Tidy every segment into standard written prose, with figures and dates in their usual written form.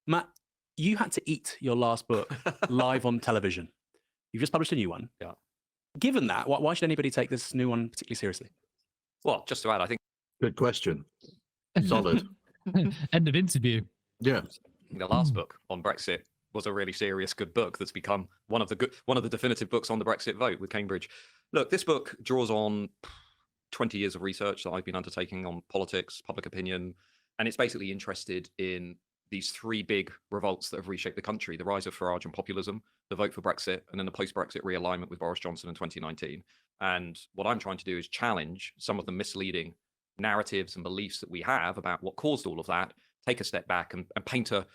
Matt, you had to eat your last book live on television. You've just published a new one. Yeah. Given that, why should anybody take this new one particularly seriously? Well, just to add, I think Good question. Solid. End of interview. Yeah. the last book on Brexit was a really serious, good book that's become one of the definitive books on the Brexit vote with Cambridge. Look, this book draws on 20 years of research that I've been undertaking on politics, public opinion, and it's basically interested in these three big revolts that have reshaped the country: the rise of Farage and populism, the vote for Brexit, and then the post-Brexit realignment with Boris Johnson in 2019. And what I'm trying to do is challenge some of the misleading narratives and beliefs that we have about what caused all of that, take a step back and paint a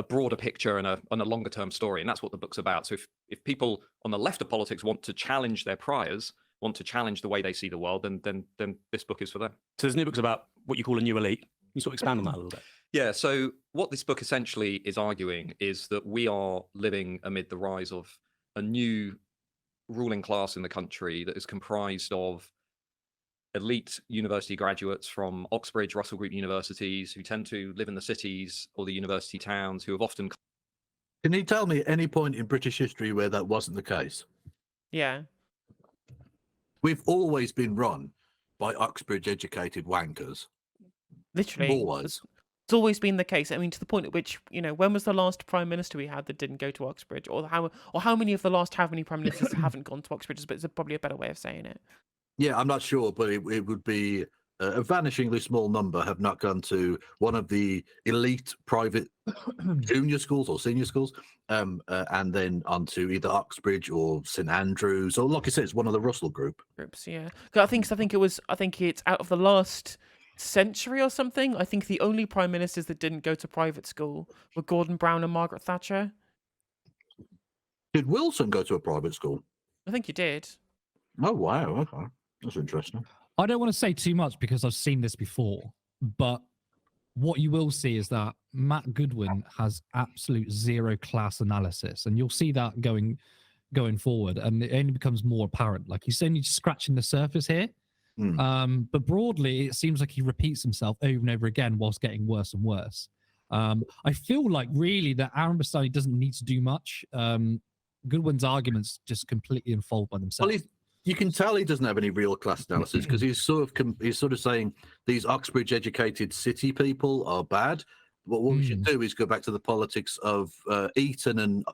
broader picture and a longer term story. And that's what the book's about. So if people on the left of politics want to challenge their priors, want to challenge the way they see the world, then this book is for them. So this new book's about what you call a new elite. Can you sort of expand on that a little bit? Yeah, so what this book essentially is arguing is that we are living amid the rise of a new ruling class in the country that is comprised of elite university graduates from Oxbridge, Russell Group universities who tend to live in the cities or the university towns, who have often... Can you tell me any point in British history where that wasn't the case? Yeah. We've always been run by Oxbridge-educated wankers. Literally. Always. It's always been the case. I mean, to the point at which, when was the last prime minister we had that didn't go to Oxbridge? Or how many of the last how many prime ministers haven't gone to Oxbridge? But it's probably a better way of saying it. Yeah, I'm not sure, but it would be a vanishingly small number have not gone to one of the elite private junior schools or senior schools, and then onto either Oxbridge or St Andrews, or like I said, it's one of the Russell groups. Yeah, I think it's out of the last century or something. I think the only prime ministers that didn't go to private school were Gordon Brown and Margaret Thatcher. Did Wilson go to a private school? I think he did. Oh wow, okay. That's interesting. I don't want to say too much because I've seen this before, but what you will see is that Matt Goodwin has absolute zero class analysis, and you'll see that going forward, and it only becomes more apparent. Like he's only scratching the surface here, but broadly, it seems like he repeats himself over and over again whilst getting worse and worse. I feel like really that Aaron Bastani doesn't need to do much. Goodwin's arguments just completely unfold by themselves. Well, you can tell he doesn't have any real class analysis because he's sort of saying these Oxbridge-educated city people are bad. But what we should do is go back to the politics of Eton and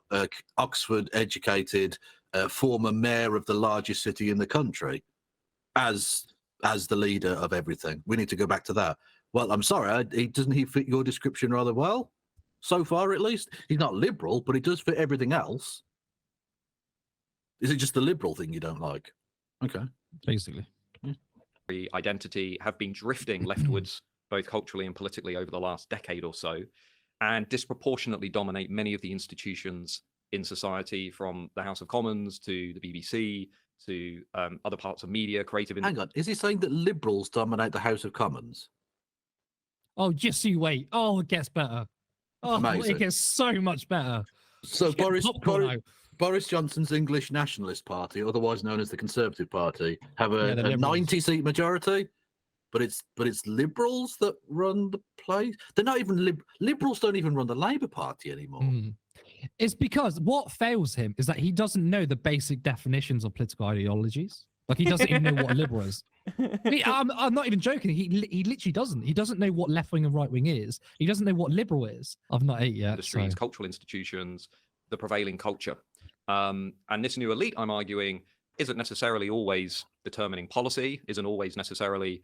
Oxford-educated former mayor of the largest city in the country as the leader of everything. We need to go back to that. Well, I'm sorry, doesn't he fit your description rather well? So far, at least. He's not liberal, but he does fit everything else. Is it just the liberal thing you don't like? Okay. Basically. Identity have been drifting leftwards, both culturally and politically, over the last decade or so, and disproportionately dominate many of the institutions in society, from the House of Commons to the BBC to other parts of media, creative... Hang on, is he saying that liberals dominate the House of Commons? Oh, just you wait. Oh, it gets better. Oh, Amazing. It gets so much better. So Boris Johnson's English Nationalist Party, otherwise known as the Conservative Party, have a 90-seat majority, but it's liberals that run the place. They're not even liberals. Don't even run the Labour Party anymore. It's because what fails him is that he doesn't know the basic definitions of political ideologies. Like he doesn't even know what a liberal is. I'm not even joking. He literally doesn't. He doesn't know what left wing and right wing is. He doesn't know what liberal is. I've not ate yet. Industries, cultural institutions, the prevailing culture. And this new elite, I'm arguing, isn't necessarily always determining policy, isn't always necessarily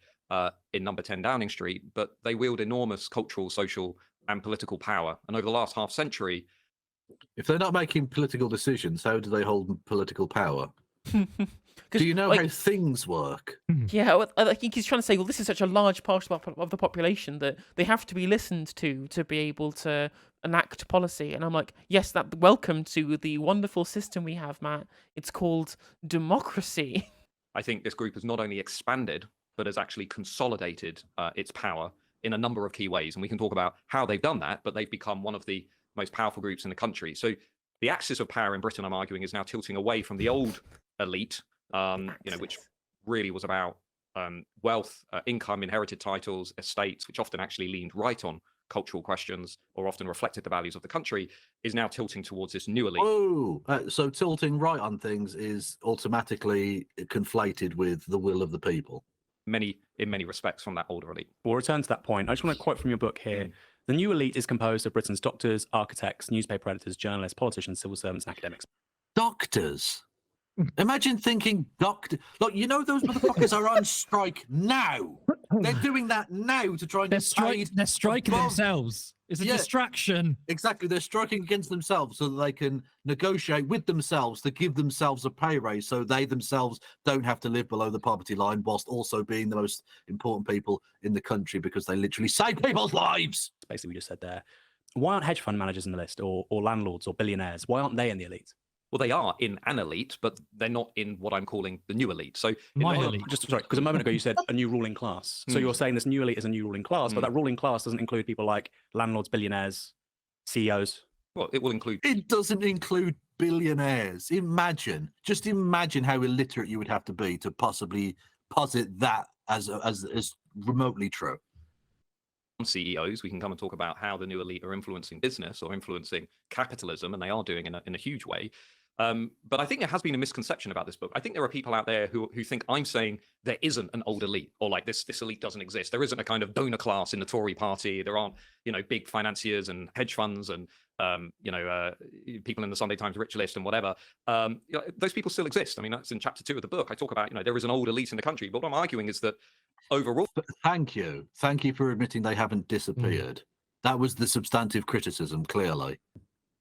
in number 10 Downing Street, but they wield enormous cultural, social, and political power. And over the last half century... If they're not making political decisions, how do they hold political power? Do you know how things work? Yeah, I think he's trying to say, well, this is such a large part of the population that they have to be listened to be able to enact policy. And I'm like, yes, welcome to the wonderful system we have, Matt. It's called democracy. I think this group has not only expanded, but has actually consolidated its power in a number of key ways. And we can talk about how they've done that, but they've become one of the most powerful groups in the country. So the axis of power in Britain, I'm arguing, is now tilting away from the old elite, which really was about wealth, income, inherited titles, estates, which often actually leaned right on cultural questions or often reflected the values of the country is now tilting towards this new elite. Oh, so tilting right on things is automatically conflated with the will of the people. In many respects from that older elite. We'll return to that point. I just want to quote from your book here. The new elite is composed of Britain's doctors, architects, newspaper editors, journalists, politicians, civil servants, and academics. Doctors. Imagine thinking doctor. Look, you know those motherfuckers are on strike now. They're doing that now to try and get paid They're striking above- themselves. It's a Yeah. distraction. Exactly, they're striking against themselves so that they can negotiate with themselves to give themselves a pay raise, so they themselves don't have to live below the poverty line, whilst also being the most important people in the country because they literally save people's lives. Basically, we just said there. Why aren't hedge fund managers in the list, or landlords, or billionaires? Why aren't they in the elite? Well, they are in an elite, but they're not in what I'm calling the new elite. So, My in elite. Just sorry, because a moment ago you said a new ruling class. So you're saying this new elite is a new ruling class, but that ruling class doesn't include people like landlords, billionaires, CEOs. well, it will include It doesn't include billionaires. Just imagine how illiterate you would have to be to possibly posit that as remotely true. CEOs. We can come and talk about how the new elite are influencing business or influencing capitalism, and they are doing in a huge way. But I think there has been a misconception about this book. I think there are people out there who think I'm saying there isn't an old elite, or like this elite doesn't exist. There isn't a kind of donor class in the Tory party. There aren't, big financiers and hedge funds and people in the Sunday Times rich list and whatever. Those people still exist. I mean, that's in chapter 2 of the book. I talk about, there is an old elite in the country. But what I'm arguing is that overall, Thank you for admitting they haven't disappeared. That was the substantive criticism, clearly.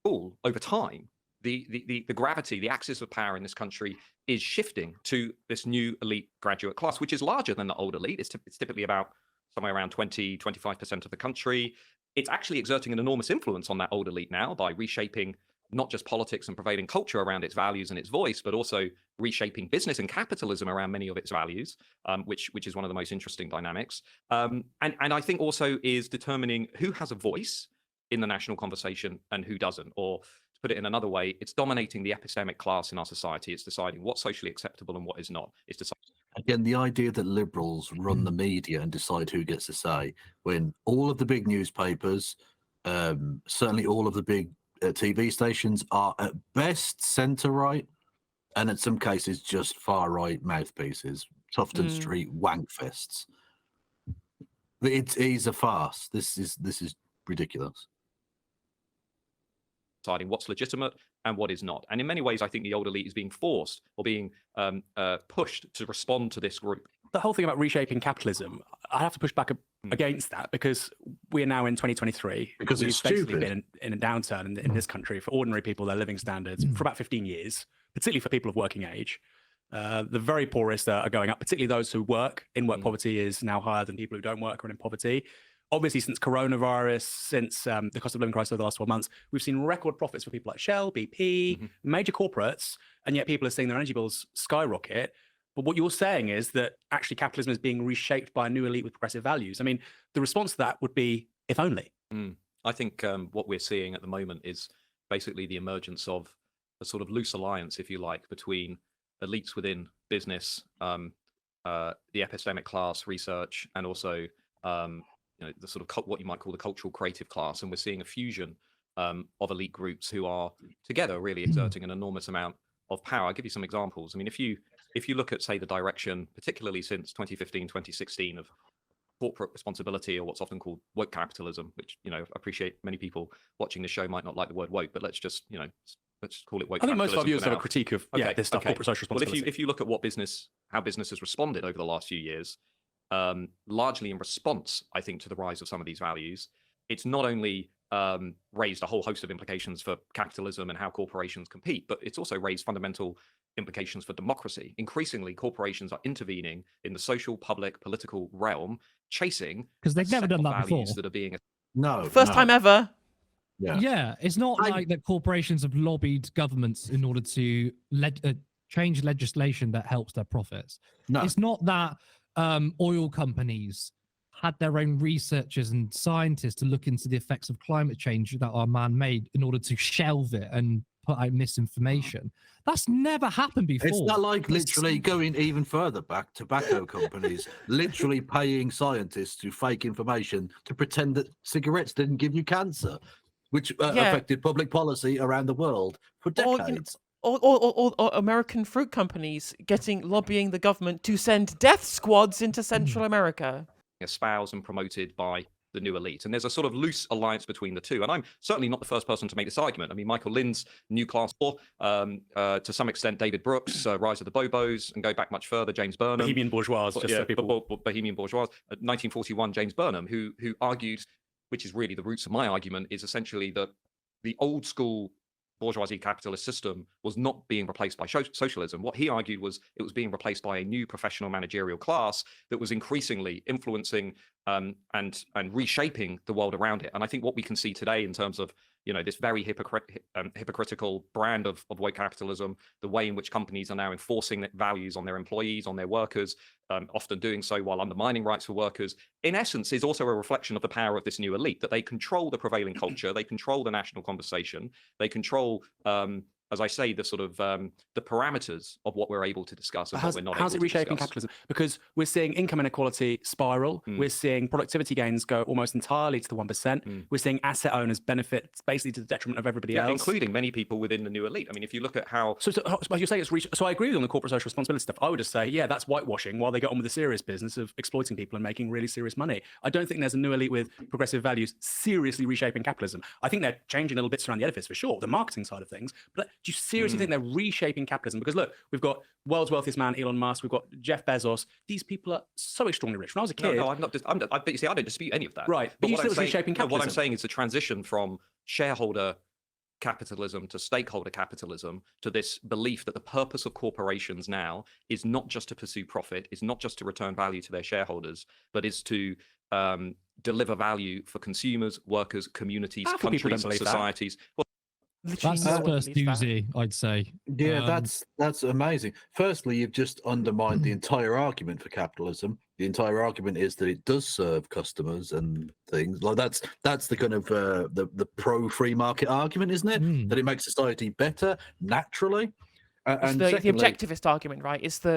over time, the gravity, the axis of power in this country is shifting to this new elite graduate class, which is larger than the old elite. It's typically about somewhere around 20-25% of the country. It's actually exerting an enormous influence on that old elite now by reshaping not just politics and prevailing culture around its values and its voice, but also reshaping business and capitalism around many of its values, which is one of the most interesting dynamics. And I think also is determining who has a voice in the national conversation and who doesn't. Or to put it in another way, it's dominating the epistemic class in our society. It's deciding what's socially acceptable and what is not. It's deciding. Again, the idea that liberals run the media and decide who gets to say, when all of the big newspapers, certainly all of the big TV stations are at best centre-right, and in some cases just far-right mouthpieces, Tufton Street wankfests. It's a farce. This is ridiculous. Deciding what's legitimate and what is not. And in many ways, I think the old elite is being forced or being pushed to respond to this group. The whole thing about reshaping capitalism, I have to push back against that, because we are now in 2023. Because we've it's basically stupid. been in a downturn in this country for ordinary people, their living standards, for about 15 years, particularly for people of working age. The very poorest are going up, particularly those who work. In-work poverty is now higher than people who don't work or are in poverty. Obviously, since coronavirus, since the cost of living crisis over the last 12 months, we've seen record profits for people like Shell, BP, major corporates, and yet people are seeing their energy bills skyrocket. But what you're saying is that actually capitalism is being reshaped by a new elite with progressive values. I mean, the response to that would be, if only. I think what we're seeing at the moment is basically the emergence of a sort of loose alliance, if you like, between elites within business, the epistemic class, research, and also the sort of what you might call the cultural creative class. And we're seeing a fusion of elite groups who are together really exerting an enormous amount of power. I'll give you some examples. I mean, if you look at, say, the direction, particularly since 2015, 2016, of corporate responsibility, or what's often called woke capitalism, which, I appreciate many people watching this show might not like the word woke, but let's just call it woke capitalism. I think most of our viewers for have a now. critique of Okay, this stuff, okay. corporate social Well, responsibility. if you look at how business has responded over the last few years, largely in response, I think, to the rise of some of these values, it's not only raised a whole host of implications for capitalism and how corporations compete, but it's also raised fundamental implications for democracy. Increasingly, corporations are intervening in the social, public, political realm, chasing Because they've a never set done of that before. values that are being. First time ever. Yeah, it's not like that corporations have lobbied governments in order to change legislation that helps their profits. No. It's not that oil companies had their own researchers and scientists to look into the effects of climate change that are man-made in order to shelve it and put out misinformation. That's never happened before. It's not like literally going even further back, tobacco companies literally paying scientists to fake information to pretend that cigarettes didn't give you cancer, which affected public policy around the world for decades. Or American fruit companies lobbying the government to send death squads into Central America. Espoused and promoted by the new elite. And there's a sort of loose alliance between the two. And I'm certainly not the first person to make this argument. I mean, Michael Lind's New Class War, to some extent, David Brooks, Rise of the Bobos, and go back much further, James Burnham. Bohemian Bourgeois, just so people... Bohemian Bourgeois. 1941, James Burnham, who argued, which is really the roots of my argument, is essentially that the old school bourgeoisie capitalist system was not being replaced by socialism. What he argued was it was being replaced by a new professional managerial class that was increasingly influencing and reshaping the world around it. And I think what we can see today in terms of this very hypocritical brand of woke capitalism, the way in which companies are now enforcing values on their employees, on their workers, often doing so while undermining rights for workers, in essence is also a reflection of the power of this new elite, that they control the prevailing culture, they control the national conversation, they control, as I say, the sort of the parameters of what we're able to discuss and what we're not able to discuss. How's it reshaping capitalism? Because we're seeing income inequality spiral. We're seeing productivity gains go almost entirely to the 1%. We're seeing asset owners benefit basically to the detriment of everybody else. Including many people within the new elite. I mean, if you look at how... So you're saying so I agree with you on the corporate social responsibility stuff. I would just say, yeah, that's whitewashing while they get on with the serious business of exploiting people and making really serious money. I don't think there's a new elite with progressive values seriously reshaping capitalism. I think they're changing little bits around the edifice for sure, the marketing side of things. But do you seriously think they're reshaping capitalism? Because look, we've got world's wealthiest man, Elon Musk. We've got Jeff Bezos. These people are so extraordinarily rich. When I was a kid... No, I'm not. But you see, I don't dispute any of that. Right. But you still reshaping capitalism. What I'm saying is the transition from shareholder capitalism to stakeholder capitalism to this belief that the purpose of corporations now is not just to pursue profit, is not just to return value to their shareholders, but is to deliver value for consumers, workers, communities, countries, societies. Well, that's the first doozy, I'd say. Yeah, that's amazing. Firstly, you've just undermined the entire argument for capitalism. The entire argument is that it does serve customers and things. Like that's the kind of the pro free market argument, isn't it? That it makes society better naturally. And the objectivist argument, right? Is by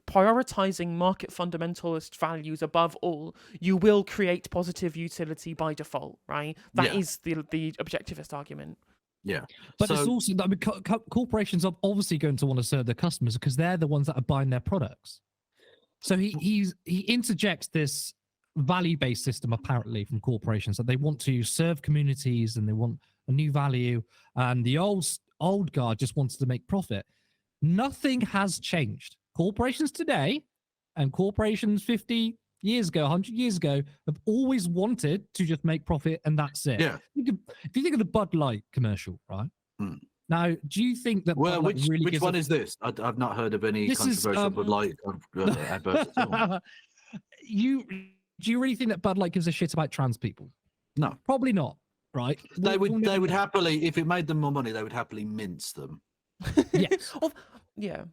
prioritizing market fundamentalist values above all, you will create positive utility by default, right? That is the objectivist argument. Yeah, but it's also that corporations are obviously going to want to serve their customers because they're the ones that are buying their products. So he interjects this value-based system apparently from corporations that they want to serve communities and they want a new value, and the old guard just wants to make profit. Nothing has changed. Corporations today and corporations 50 years ago, 100 years ago, have always wanted to just make profit and that's it. Yeah. If you think of the Bud Light commercial, right? Now, do you think that Bud Light which one is this? I've not heard of any controversial Bud Light adverts at all. Do you really think that Bud Light gives a shit about trans people? No. Probably not. Right? They would happily, if it made them more money, they would happily mince them. Yes. Yeah.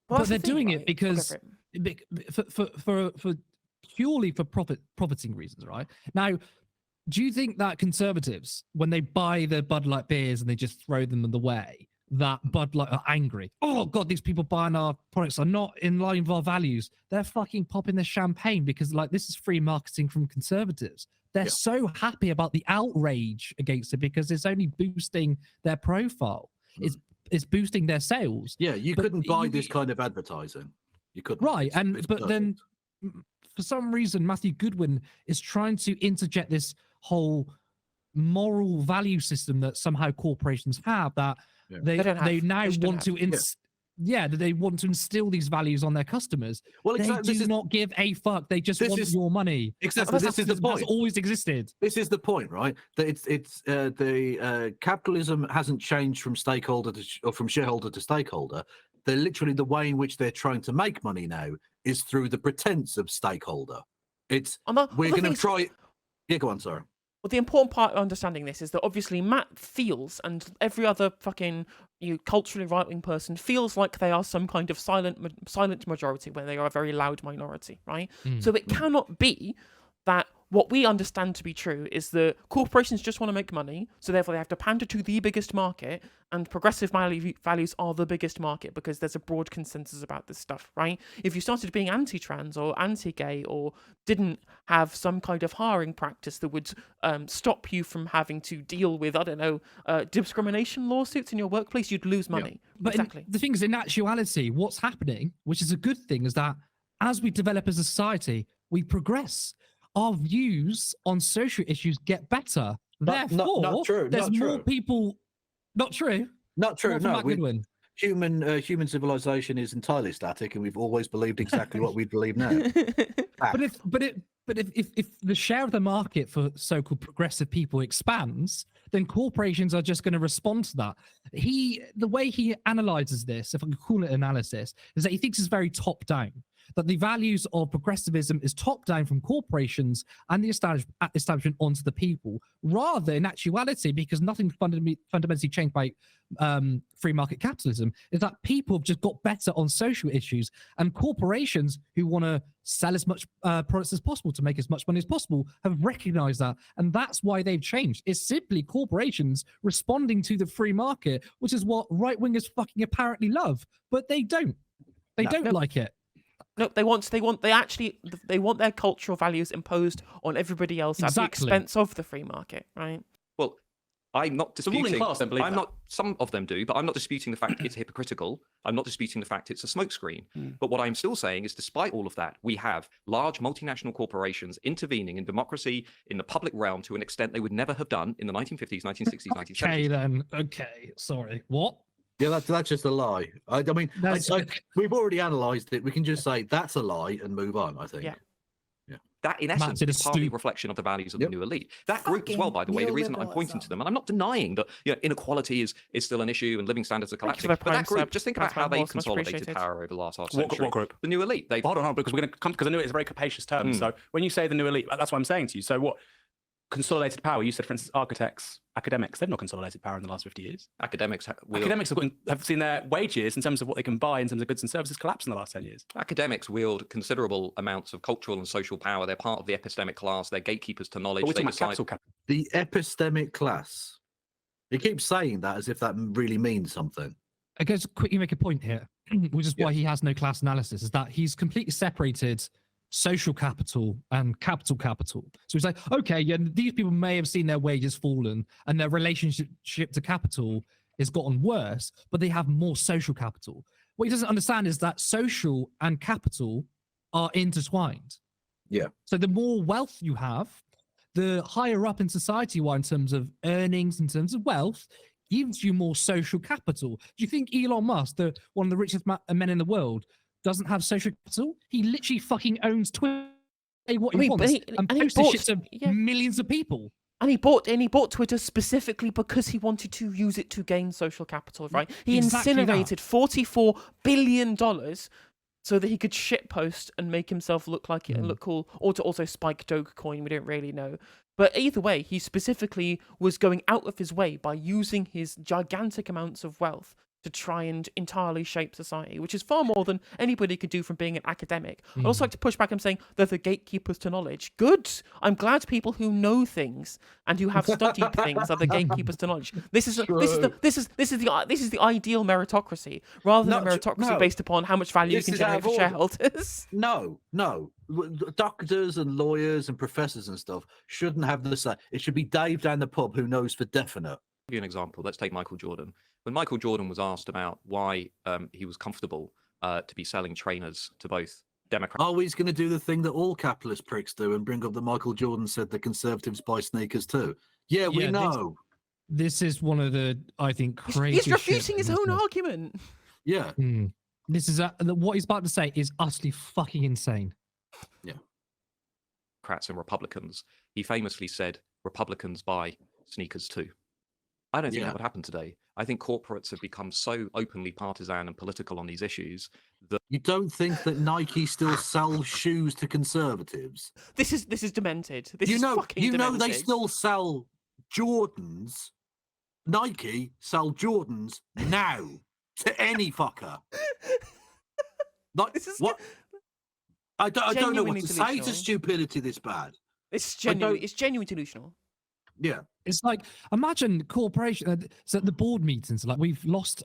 But they're doing it because for purely for profiting reasons, right? Now, do you think that conservatives, when they buy the Bud Light beers and they just throw them away, that Bud Light are angry? Oh God, these people buying our products are not in line with our values. They're fucking popping their champagne because this is free marketing from conservatives. They're so happy about the outrage against it because it's only boosting their profile. It's boosting their sales. Yeah, you couldn't buy this kind of advertising. You couldn't. Right, but then for some reason Matthew Goodwin is trying to interject this whole moral value system that somehow corporations have that they now want to that they want to instill these values on their customers. Well, exactly. They do not give a fuck. They just want your money. Exactly. This is the point. That's always existed. This is the point, right? That it's the capitalism hasn't changed from stakeholder or from shareholder to stakeholder. They're literally the way in which they're trying to make money now is through the pretense of stakeholder. We're going to try. Yeah, go on. Sorry. Well, the important part of understanding this is that obviously Matt feels, and every other fucking culturally right-wing person feels like they are some kind of silent majority when they are a very loud minority, right? So it cannot be that what we understand to be true is that corporations just want to make money, so therefore they have to pander to the biggest market, and progressive values are the biggest market because there's a broad consensus about this stuff, right? If you started being anti-trans or anti-gay or didn't have some kind of hiring practice that would stop you from having to deal with, I don't know, discrimination lawsuits in your workplace, you'd lose money. But exactly. the thing is, in actuality, what's happening, which is a good thing, is that as we develop as a society, we progress. Our views on social issues get better. Therefore, not true. There's Not more true. people. Not true. Not true. Not from No, Matt Goodwin. human civilization is entirely static, and we've always believed exactly what we believe now. But if the share of the market for so-called progressive people expands, then corporations are just going to respond to that. The way he analyzes this, if I can call it analysis, is that he thinks it's very top-down. That the values of progressivism is top-down from corporations and the establishment onto the people, rather in actuality, because nothing fundamentally changed by free market capitalism, is that people have just got better on social issues, and corporations who want to sell as much products as possible to make as much money as possible have recognized that, and that's why they've changed. It's simply corporations responding to the free market, which is what right-wingers fucking apparently love, but they don't. They don't like it. No, they want their cultural values imposed on everybody else at the expense of the free market, right? Well, I'm not disputing. The ruling class don't believe that. Some of them do, but I'm not disputing the fact it's hypocritical. I'm not disputing the fact it's a smokescreen. But what I'm still saying is, despite all of that, we have large multinational corporations intervening in democracy in the public realm to an extent they would never have done in the 1950s, 1960s, 1970s. Okay, then. Okay, sorry. What? Yeah, that's just a lie. I mean, we've already analysed it. We can just say that's a lie and move on, I think. Yeah. That, in essence, is partly a reflection of the values of the new elite. That group as well, by the way, the reason I'm pointing to them, and I'm not denying that inequality is still an issue and living standards are collapsing. But that group, just think about how they've consolidated power over the last half century. What group? The new elite. Hold on, because we're going to come, because I know it's a very capacious term. So when you say the new elite, that's what I'm saying to you. So what? Consolidated power. You said, for instance, architects, academics, they've not consolidated power in the last 50 years. Academics have seen their wages in terms of what they can buy in terms of goods and services collapse in the last 10 years. Academics wield considerable amounts of cultural and social power. They're part of the epistemic class. They're gatekeepers to knowledge. The epistemic class. He keeps saying that as if that really means something. I guess quickly make a point here, which is why he has no class analysis, is that he's completely separated social capital and capital. So he's like, okay, yeah, these people may have seen their wages fallen and their relationship to capital has gotten worse, but they have more social capital. What he doesn't understand is that social and capital are intertwined. Yeah. So the more wealth you have, the higher up in society you are in terms of earnings, in terms of wealth, gives you more social capital. Do you think Elon Musk, one of the richest men in the world, doesn't have social capital? He literally fucking owns Twitter. What he wants and posts shit to millions of people. And he bought Twitter specifically because he wanted to use it to gain social capital, right? He incinerated $44 billion so that he could shitpost and make himself look like it and look cool, or to also spike Dogecoin. We don't really know. But either way, he specifically was going out of his way by using his gigantic amounts of wealth to try and entirely shape society, which is far more than anybody could do from being an academic. I'd also like to push back and saying they're the gatekeepers to knowledge. Good. I'm glad people who know things and who have studied things are the gatekeepers to knowledge. This is the ideal meritocracy, rather than a meritocracy based upon how much value you can generate for shareholders. No. Doctors and lawyers and professors and stuff shouldn't have the say. It should be Dave down the pub who knows for definite. Give you an example. Let's take Michael Jordan. When Michael Jordan was asked about why he was comfortable to be selling trainers to both Democrats. Oh, he's going to do the thing that all capitalist pricks do and bring up that Michael Jordan said the conservatives buy sneakers too. Yeah, we know. This is one of the, I think, crazy. He's refuting his own argument. Yeah. This is what he's about to say is utterly fucking insane. Yeah. Democrats and Republicans. He famously said Republicans buy sneakers too. I don't think that would happen today. I think corporates have become so openly partisan and political on these issues that you don't think that Nike still sells shoes to conservatives. This is demented. This is fucking demented. They still sell Jordans. Nike sell Jordans now to any fucker. Like, this is what? I don't know what to say genuinely to stupidity this bad. It's don't- genuinely delusional. Yeah. It's like, imagine corporation. So at the board meetings, like we've lost,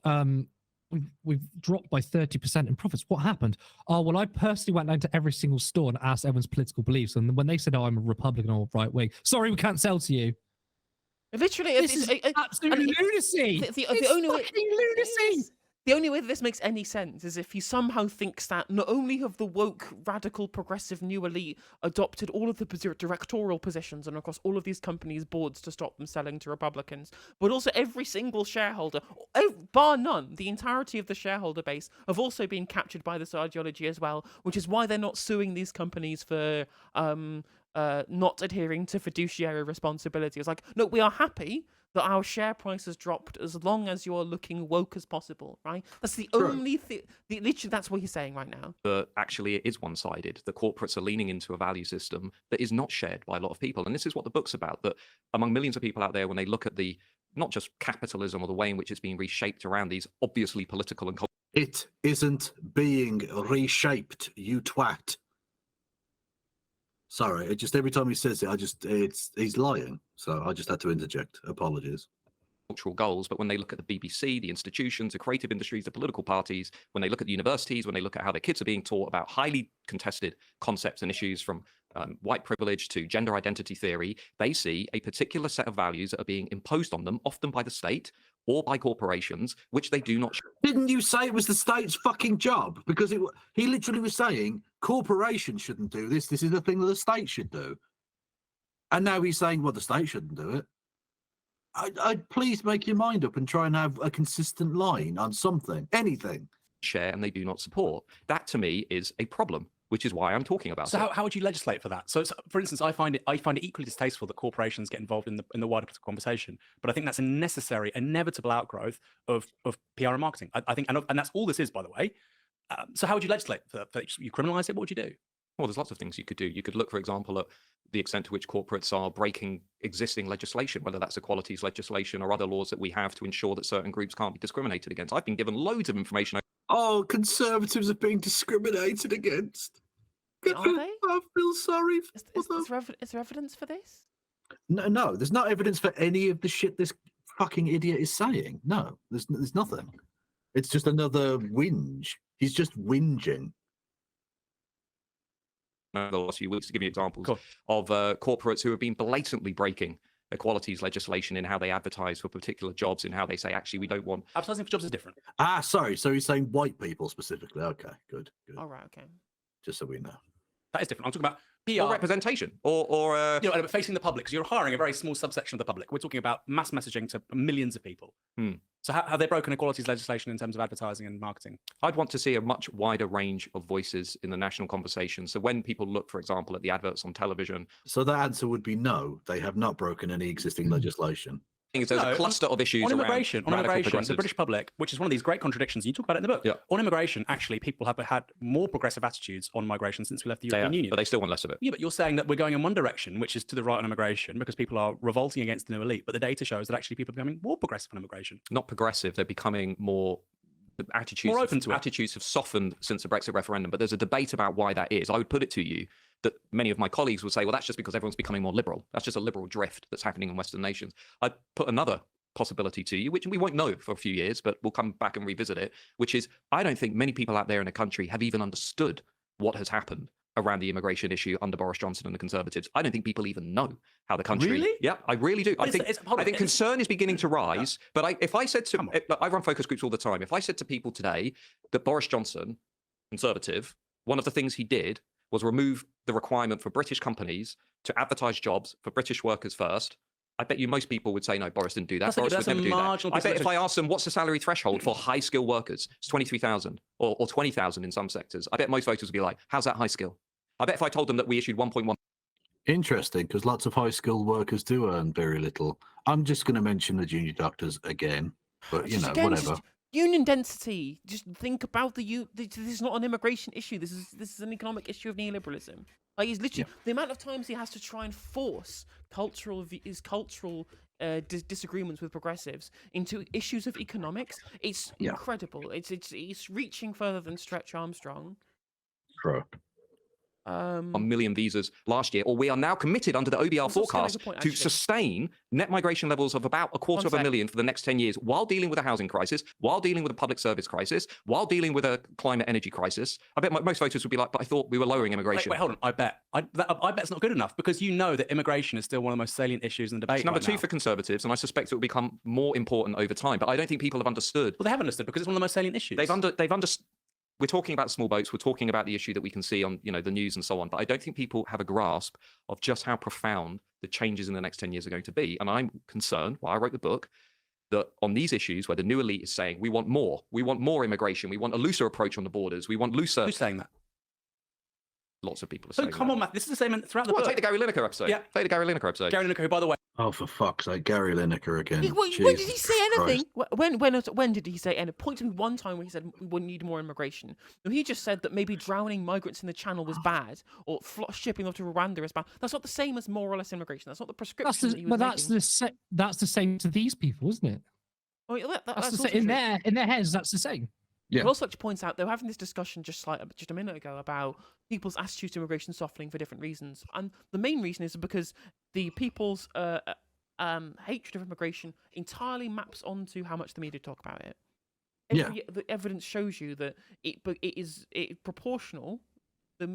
we've dropped by 30% in profits. What happened? Oh, well, I personally went down to every single store and asked everyone's political beliefs. And when they said, "Oh, I'm a Republican or right wing," sorry, we can't sell to you. Literally, This is absolute lunacy. It's only way, fucking lunacy. the only way that this makes any sense is if he somehow thinks that not only have the woke, radical, progressive new elite adopted all of the directorial positions and across all of these companies' boards to stop them selling to Republicans, but also every single shareholder, bar none, the entirety of the shareholder base have also been captured by this ideology as well, which is why they're not suing these companies for not adhering to fiduciary responsibility. It's like, no, we are happy that our share price has dropped as long as you're looking woke as possible, right? That's the True. only thing. Literally, that's what he's saying right now. But actually, it is one-sided. The corporates are leaning into a value system that is not shared by a lot of people. And this is what the book's about, that among millions of people out there, when they look at the, not just capitalism or the way in which it's being reshaped around these obviously political and It isn't being reshaped, you twat. Sorry, it just every time he says it, he's lying. So I just had to interject. Apologies. cultural goals, but when they look at the BBC, the institutions, the creative industries, the political parties, when they look at the universities, when they look at how their kids are being taught about highly contested concepts and issues from white privilege to gender identity theory, they see a particular set of values that are being imposed on them, often by the state or by corporations, which they do not share. Didn't you say it was the state's fucking job? Because he literally was saying corporations shouldn't do this. This is the thing that the state should do. And now he's saying, well, the state shouldn't do it. I'd please make your mind up and try and have a consistent line on something, anything. Share and they do not support. That to me is a problem, which is why I'm talking about So it. how would you legislate for that? So for instance, I find it equally distasteful that corporations get involved in the wider political conversation, but I think that's a necessary, inevitable outgrowth of PR and marketing. I think, and that's all this is, by the way. So how would you legislate for that? You criminalize it? What would you do? Well, there's lots of things you could do. You could look, for example, at the extent to which corporates are breaking existing legislation, whether that's equalities legislation or other laws that we have to ensure that certain groups can't be discriminated against. I've been given loads of information. Oh, conservatives are being discriminated against. Are they? I feel sorry. Is there evidence for this? No, there's no evidence for any of the shit this fucking idiot is saying. No, there's nothing. It's just another whinge. He's just whinging. The last few weeks to give you examples Cool. of corporates who have been blatantly breaking equalities legislation in how they advertise for particular jobs, in how they say, actually, we don't want. Advertising for jobs is different. Ah, sorry. So he's saying white people specifically. Okay, good. All right, okay. Just so we know. That is different. I'm talking about Or PR. representation, or You know, facing the public, because you're hiring a very small subsection of the public. We're talking about mass messaging to millions of people. So have they broken equalities legislation in terms of advertising and marketing? I'd want to see a much wider range of voices in the national conversation. So when people look, for example, at the adverts on television, So the answer would be no. They have not broken any existing legislation. there's No, a cluster of issues on around immigration, radical the progressives. British public, which is one of these great contradictions, you talk about it in the book. Yeah. On immigration, actually, people have had more progressive attitudes on migration since we left the They European are, Union. but they still want less of it. Yeah, but you're saying that we're going in one direction, which is to the right on immigration, because people are revolting against the new elite. But the data shows that actually people are becoming more progressive on immigration. Not progressive. They're becoming more. The attitudes, More open to it. attitudes have softened since the Brexit referendum, but there's a debate about why that is. I would put it to you that many of my colleagues would say, well, that's just because everyone's becoming more liberal. That's just a liberal drift that's happening in Western nations. I'd put another possibility to you, which we won't know for a few years, but we'll come back and revisit it, which is I don't think many people out there in the country have even understood what has happened around the immigration issue under Boris Johnson and the Conservatives. I don't think people even know how the country. Really? Yeah, I really do. I But think hold I on, think concern is beginning to rise. But if I said to, Come on. I run focus groups all the time. If I said to people today that Boris Johnson, Conservative, one of the things he did was remove the requirement for British companies to advertise jobs for British workers first, I bet you most people would say, no, Boris didn't do that. That's a- Boris that's would a never do that. marginal I bet if percentage. I asked them, what's the salary threshold for high skill workers? It's 23,000 or 20,000 in some sectors. I bet most voters would be like, how's that high skill? I bet if I told them that we issued 1.1 Interesting, because lots of high-skilled workers do earn very little. I'm just going to mention the junior doctors again, but you know, whatever. Union density. Just think about this is not an immigration issue. This is an economic issue of neoliberalism. Like he's literally the amount of times he has to try and force cultural disagreements with progressives into issues of economics. It's incredible. It's reaching further than Stretch Armstrong. True. 1 million visas last year, or we are now committed under the OBR I was also gonna make a forecast point, to actually. sustain net migration levels of about a quarter One of a sec. million for the next 10 years, while dealing with a housing crisis, while dealing with a public service crisis, while dealing with a climate energy crisis. I bet most voters would be like, but I thought we were lowering immigration. Wait, hold on. I bet it's not good enough, because you know that immigration is still one of the most salient issues in the debate. It's number right two now. for Conservatives, and I suspect it will become more important over time. But I don't think people have understood. Well, they have understood, because it's one of the most salient issues. They've understood. We're talking about small boats. We're talking about the issue that we can see on, the news and so on. But I don't think people have a grasp of just how profound the changes in the next 10 years are going to be. And I'm concerned, why I wrote the book, that on these issues where the new elite is saying we want more immigration, we want a looser approach on the borders, we want looser. Who's saying that? Lots of people are So saying come that. on, Matt. This is the same throughout the Well, book. take the Gary Lineker episode. Yeah. Take the Gary Lineker episode. Gary Lineker, who, by the way, Oh, for fuck's sake, Gary Lineker again. When did he Jesus say anything? Christ. When did he say anything? Point to me one time where he said we need more immigration. No, he just said that maybe drowning migrants in the Channel was bad, or shipping them to Rwanda is bad. That's not the same as more or less immigration. That's not the prescription. that he was That's the same to these people, isn't it? Oh, yeah, That's that's the also same true. in their heads. That's the same. Yeah. I'd also like to point out they were having this discussion just a minute ago about people's attitude to immigration softening for different reasons, and the main reason is because the people's hatred of immigration entirely maps onto how much the media talk about it. Yeah. The evidence shows you that it is proportional. The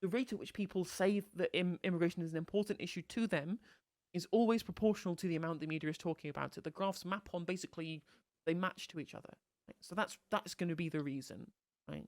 rate at which people say that immigration is an important issue to them is always proportional to the amount the media is talking about it. The graphs map on basically. They match to each other, right? So that's going to be the reason, right?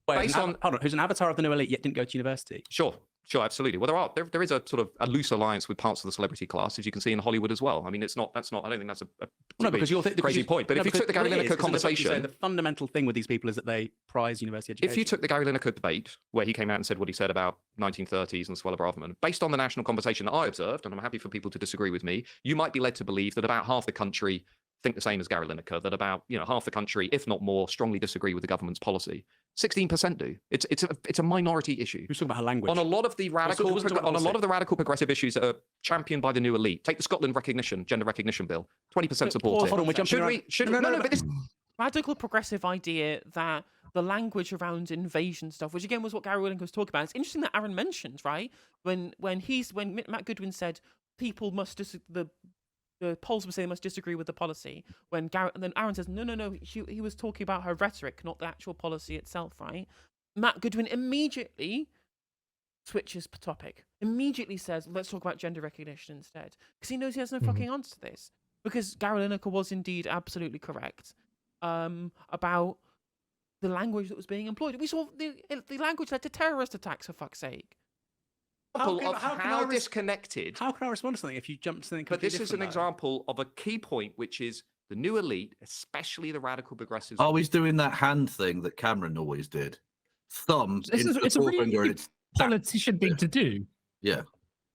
Based on- hold on, who's an avatar of the new elite yet didn't go to university? Sure, absolutely. Well, there is a sort of a loose alliance with parts of the celebrity class, as you can see in Hollywood as well. I mean, that's not. I don't think that's a No, because you're crazy point. But if you took the Gary Lineker conversation, the fundamental thing with these people is that they prize university education. if you took the Gary Lineker debate, where he came out and said what he said about 1930s and Suella Braverman, based on the national conversation that I observed, and I'm happy for people to disagree with me, you might be led to believe that about half the country think the same as Gary Lineker, that about half the country, if not more, strongly disagree with the government's policy. 16% do. It's a minority issue. Who's talking about her language? On a lot of the radical, wasn't talking about on a lot policy. of the radical progressive issues that are championed by the new elite, take the Scotland gender recognition bill, 20% support it. Hold on, we're jumping around. No, but this Radical progressive idea that the language around invasion stuff, which again was what Gary Lineker was talking about. It's interesting that Aaron mentions, right, when Matt Goodwin said people must the polls were saying they must disagree with the policy. And then Aaron says, no, he was talking about her rhetoric, not the actual policy itself, right? Matt Goodwin immediately switches topic, immediately says, let's talk about gender recognition instead. Because he knows he has no fucking answer to this. Because Gary Lineker was indeed absolutely correct about the language that was being employed. We saw the language led to terrorist attacks, for fuck's sake. How disconnected. How can I respond to something if you jump to something But completely this is an different, though? example of a key point, which is the new elite, especially the radical progressives. Oh, he's doing that hand thing that Cameron always did. Thumb into the It's a forefinger. really and it's politician thing to do. yeah.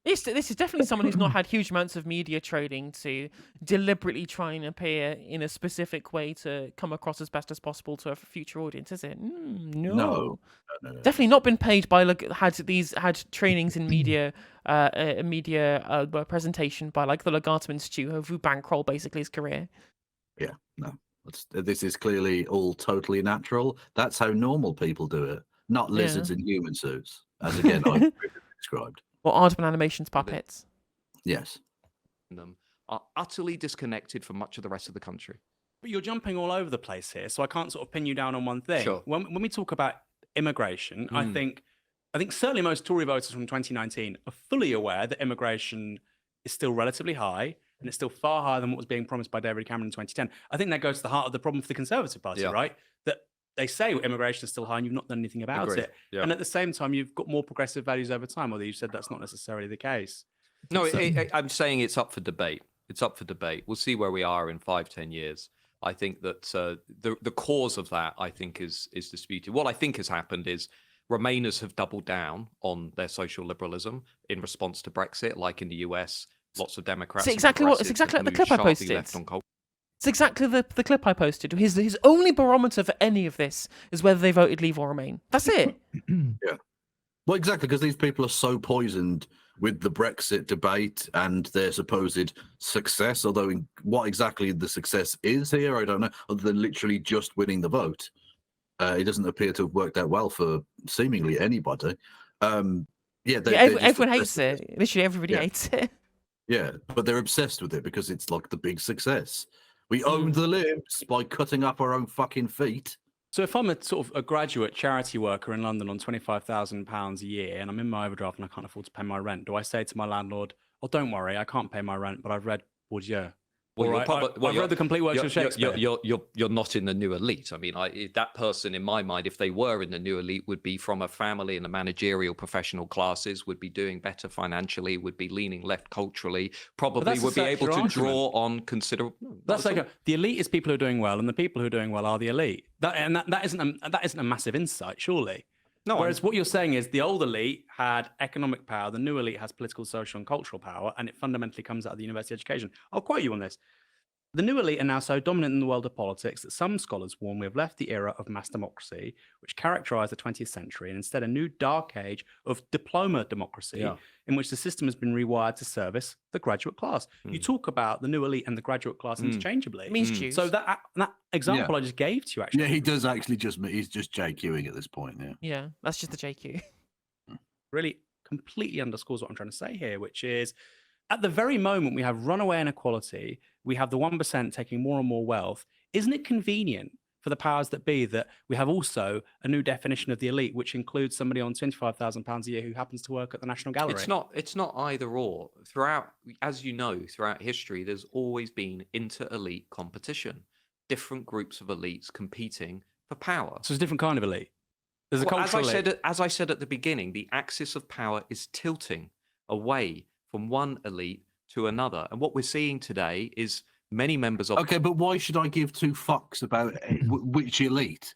This is definitely someone who's not had huge amounts of media training to deliberately try and appear in a specific way to come across as best as possible to a future audience, is it? No. No. Definitely not been paid by had trainings in media presentation by like the Legatum Institute, who bankroll basically his career. Yeah. No. This is clearly all totally natural. That's how normal people do it, not lizards in human suits, as again I described. Or Aardman Animations puppets. Yes. Them are utterly disconnected from much of the rest of the country. But you're jumping all over the place here, so I can't sort of pin you down on one thing. Sure. When we talk about immigration, I think certainly most Tory voters from 2019 are fully aware that immigration is still relatively high, and it's still far higher than what was being promised by David Cameron in 2010. I think that goes to the heart of the problem for the Conservative Party, right? That they say immigration is still high and you've not done anything about Agreed. it. Yeah. And at the same time, you've got more progressive values over time, although you said that's not necessarily the case. No, I'm saying it's up for debate. It's up for debate. We'll see where we are in 5-10 years. I think that the cause of that, I think, is disputed. What I think has happened is Remainers have doubled down on their social liberalism in response to Brexit, like in the US. Lots of Democrats. It's exactly like the clip I posted. It's exactly the clip I posted. His only barometer for any of this is whether they voted Leave or Remain. That's it. Yeah. Well, exactly, because these people are so poisoned with the Brexit debate and their supposed success, although what exactly the success is here, I don't know, other than literally just winning the vote. It doesn't appear to have worked out well for seemingly anybody. Yeah, Everyone hates it. Literally, everybody hates it. Yeah, but they're obsessed with it because it's like the big success. We own the libs by cutting up our own fucking feet. So if I'm a sort of a graduate charity worker in London on £25,000 a year and I'm in my overdraft and I can't afford to pay my rent, do I say to my landlord, "Oh, don't worry, I can't pay my rent, but I've read Bourdieu"? Well, I've read the complete works of Shakespeare. You're not in the new elite. I mean, that person, in my mind, if they were in the new elite, would be from a family in the managerial professional classes, would be doing better financially, would be leaning left culturally, probably would be able to draw on considerable. That's like the elite is people who are doing well, and the people who are doing well are the elite. That isn't a massive insight, surely. No. Whereas what you're saying is the old elite had economic power, the new elite has political, social, and cultural power, and it fundamentally comes out of the university education. I'll quote you on this. The new elite are now so dominant in the world of politics that some scholars warn we have left the era of mass democracy, which characterized the 20th century, and instead a new dark age of diploma democracy, in which the system has been rewired to service the graduate class. You talk about the new elite and the graduate class interchangeably. It means Jews. So that example I just gave to you, actually. Yeah, he does actually he's just JQing at this point. Yeah, that's just the JQ. Really completely underscores what I'm trying to say here, which is at the very moment we have runaway inequality, we have the 1% taking more and more wealth. Isn't it convenient for the powers that be that we have also a new definition of the elite, which includes somebody on £25,000 a year who happens to work at the National Gallery? It's not either or. Throughout, as you know, throughout history, there's always been inter-elite competition. Different groups of elites competing for power. So it's a different kind of elite. There's a cultural elite. As I said at the beginning, the axis of power is tilting away from one elite to another. And what we're seeing today is many members of... Okay, but why should I give two fucks about which elite?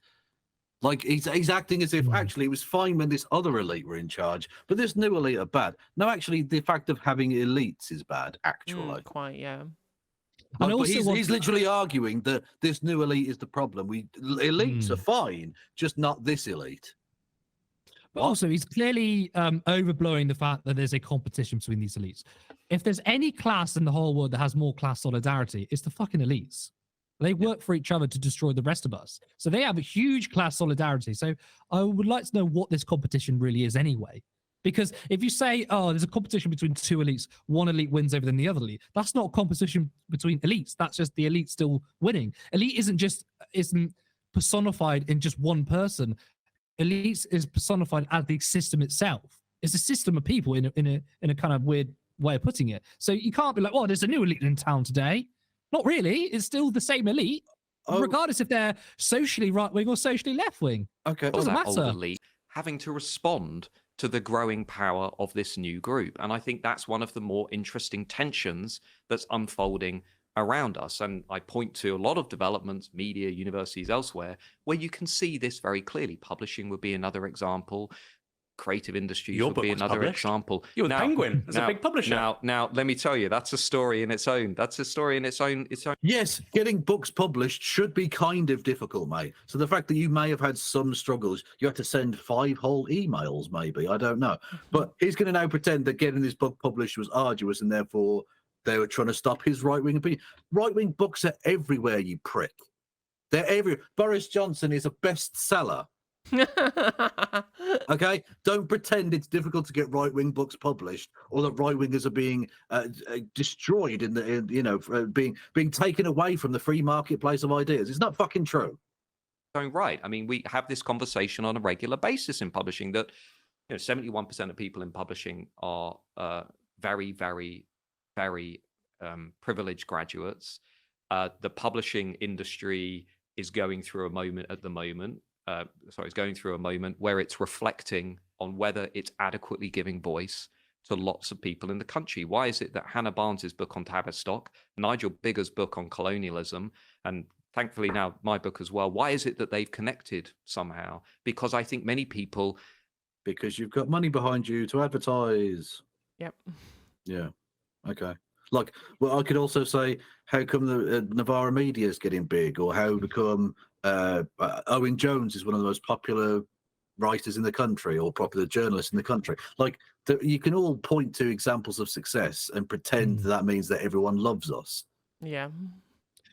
Like, he's acting as if, actually, it was fine when this other elite were in charge, but this new elite are bad. No, actually, the fact of having elites is bad, actually. Quite, yeah. Like, but he's literally arguing that this new elite is the problem. Elites are fine, just not this elite. But also, he's clearly overblowing the fact that there's a competition between these elites. If there's any class in the whole world that has more class solidarity, it's the fucking elites. They work for each other to destroy the rest of us. So they have a huge class solidarity. So I would like to know what this competition really is anyway. Because if you say, oh, there's a competition between two elites, one elite wins over than the other elite, that's not a competition between elites. That's just the elite still winning. Elite isn't personified in just one person. Elites is personified as the system itself. It's a system of people in a kind of weird way of putting it. So you can't be like, oh, there's a new elite in town today. Not really. It's still the same elite, regardless if they're socially right-wing or socially left-wing. Okay. Doesn't that matter. Old elite having to respond to the growing power of this new group. And I think that's one of the more interesting tensions that's unfolding around us. And I point to a lot of developments, media, universities elsewhere, where you can see this very clearly. Publishing would be another example. Creative industries would be another example. You're the Penguin. It's a big publisher. Now, let me tell you, that's a story in its own. That's a story in its own. Yes, getting books published should be kind of difficult, mate. So the fact that you may have had some struggles, you had to send 5 whole emails, maybe, I don't know. But he's going to now pretend that getting this book published was arduous and therefore they were trying to stop his right-wing opinion. Right-wing books are everywhere, you prick. They're everywhere. Boris Johnson is a bestseller. Okay, don't pretend it's difficult to get right-wing books published, or that right-wingers are being destroyed being taken away from the free marketplace of ideas. It's not fucking true. Going right. I mean, we have this conversation on a regular basis in publishing that 71% of people in publishing are very, very, very privileged graduates. The publishing industry is going through a moment at the moment. It's going through a moment where it's reflecting on whether it's adequately giving voice to lots of people in the country. Why is it that Hannah Barnes's book on Tavistock, Nigel Biggar's book on colonialism, and thankfully now my book as well, why is it that they've connected somehow? Because I think many people... Because you've got money behind you to advertise. Yep. Yeah. Okay. Like, well, I could also say, how come the Novara media is getting big, or how become Owen Jones is one of the most popular writers in the country, or popular journalists in the country. Like, you can all point to examples of success and pretend that means that everyone loves us. Yeah.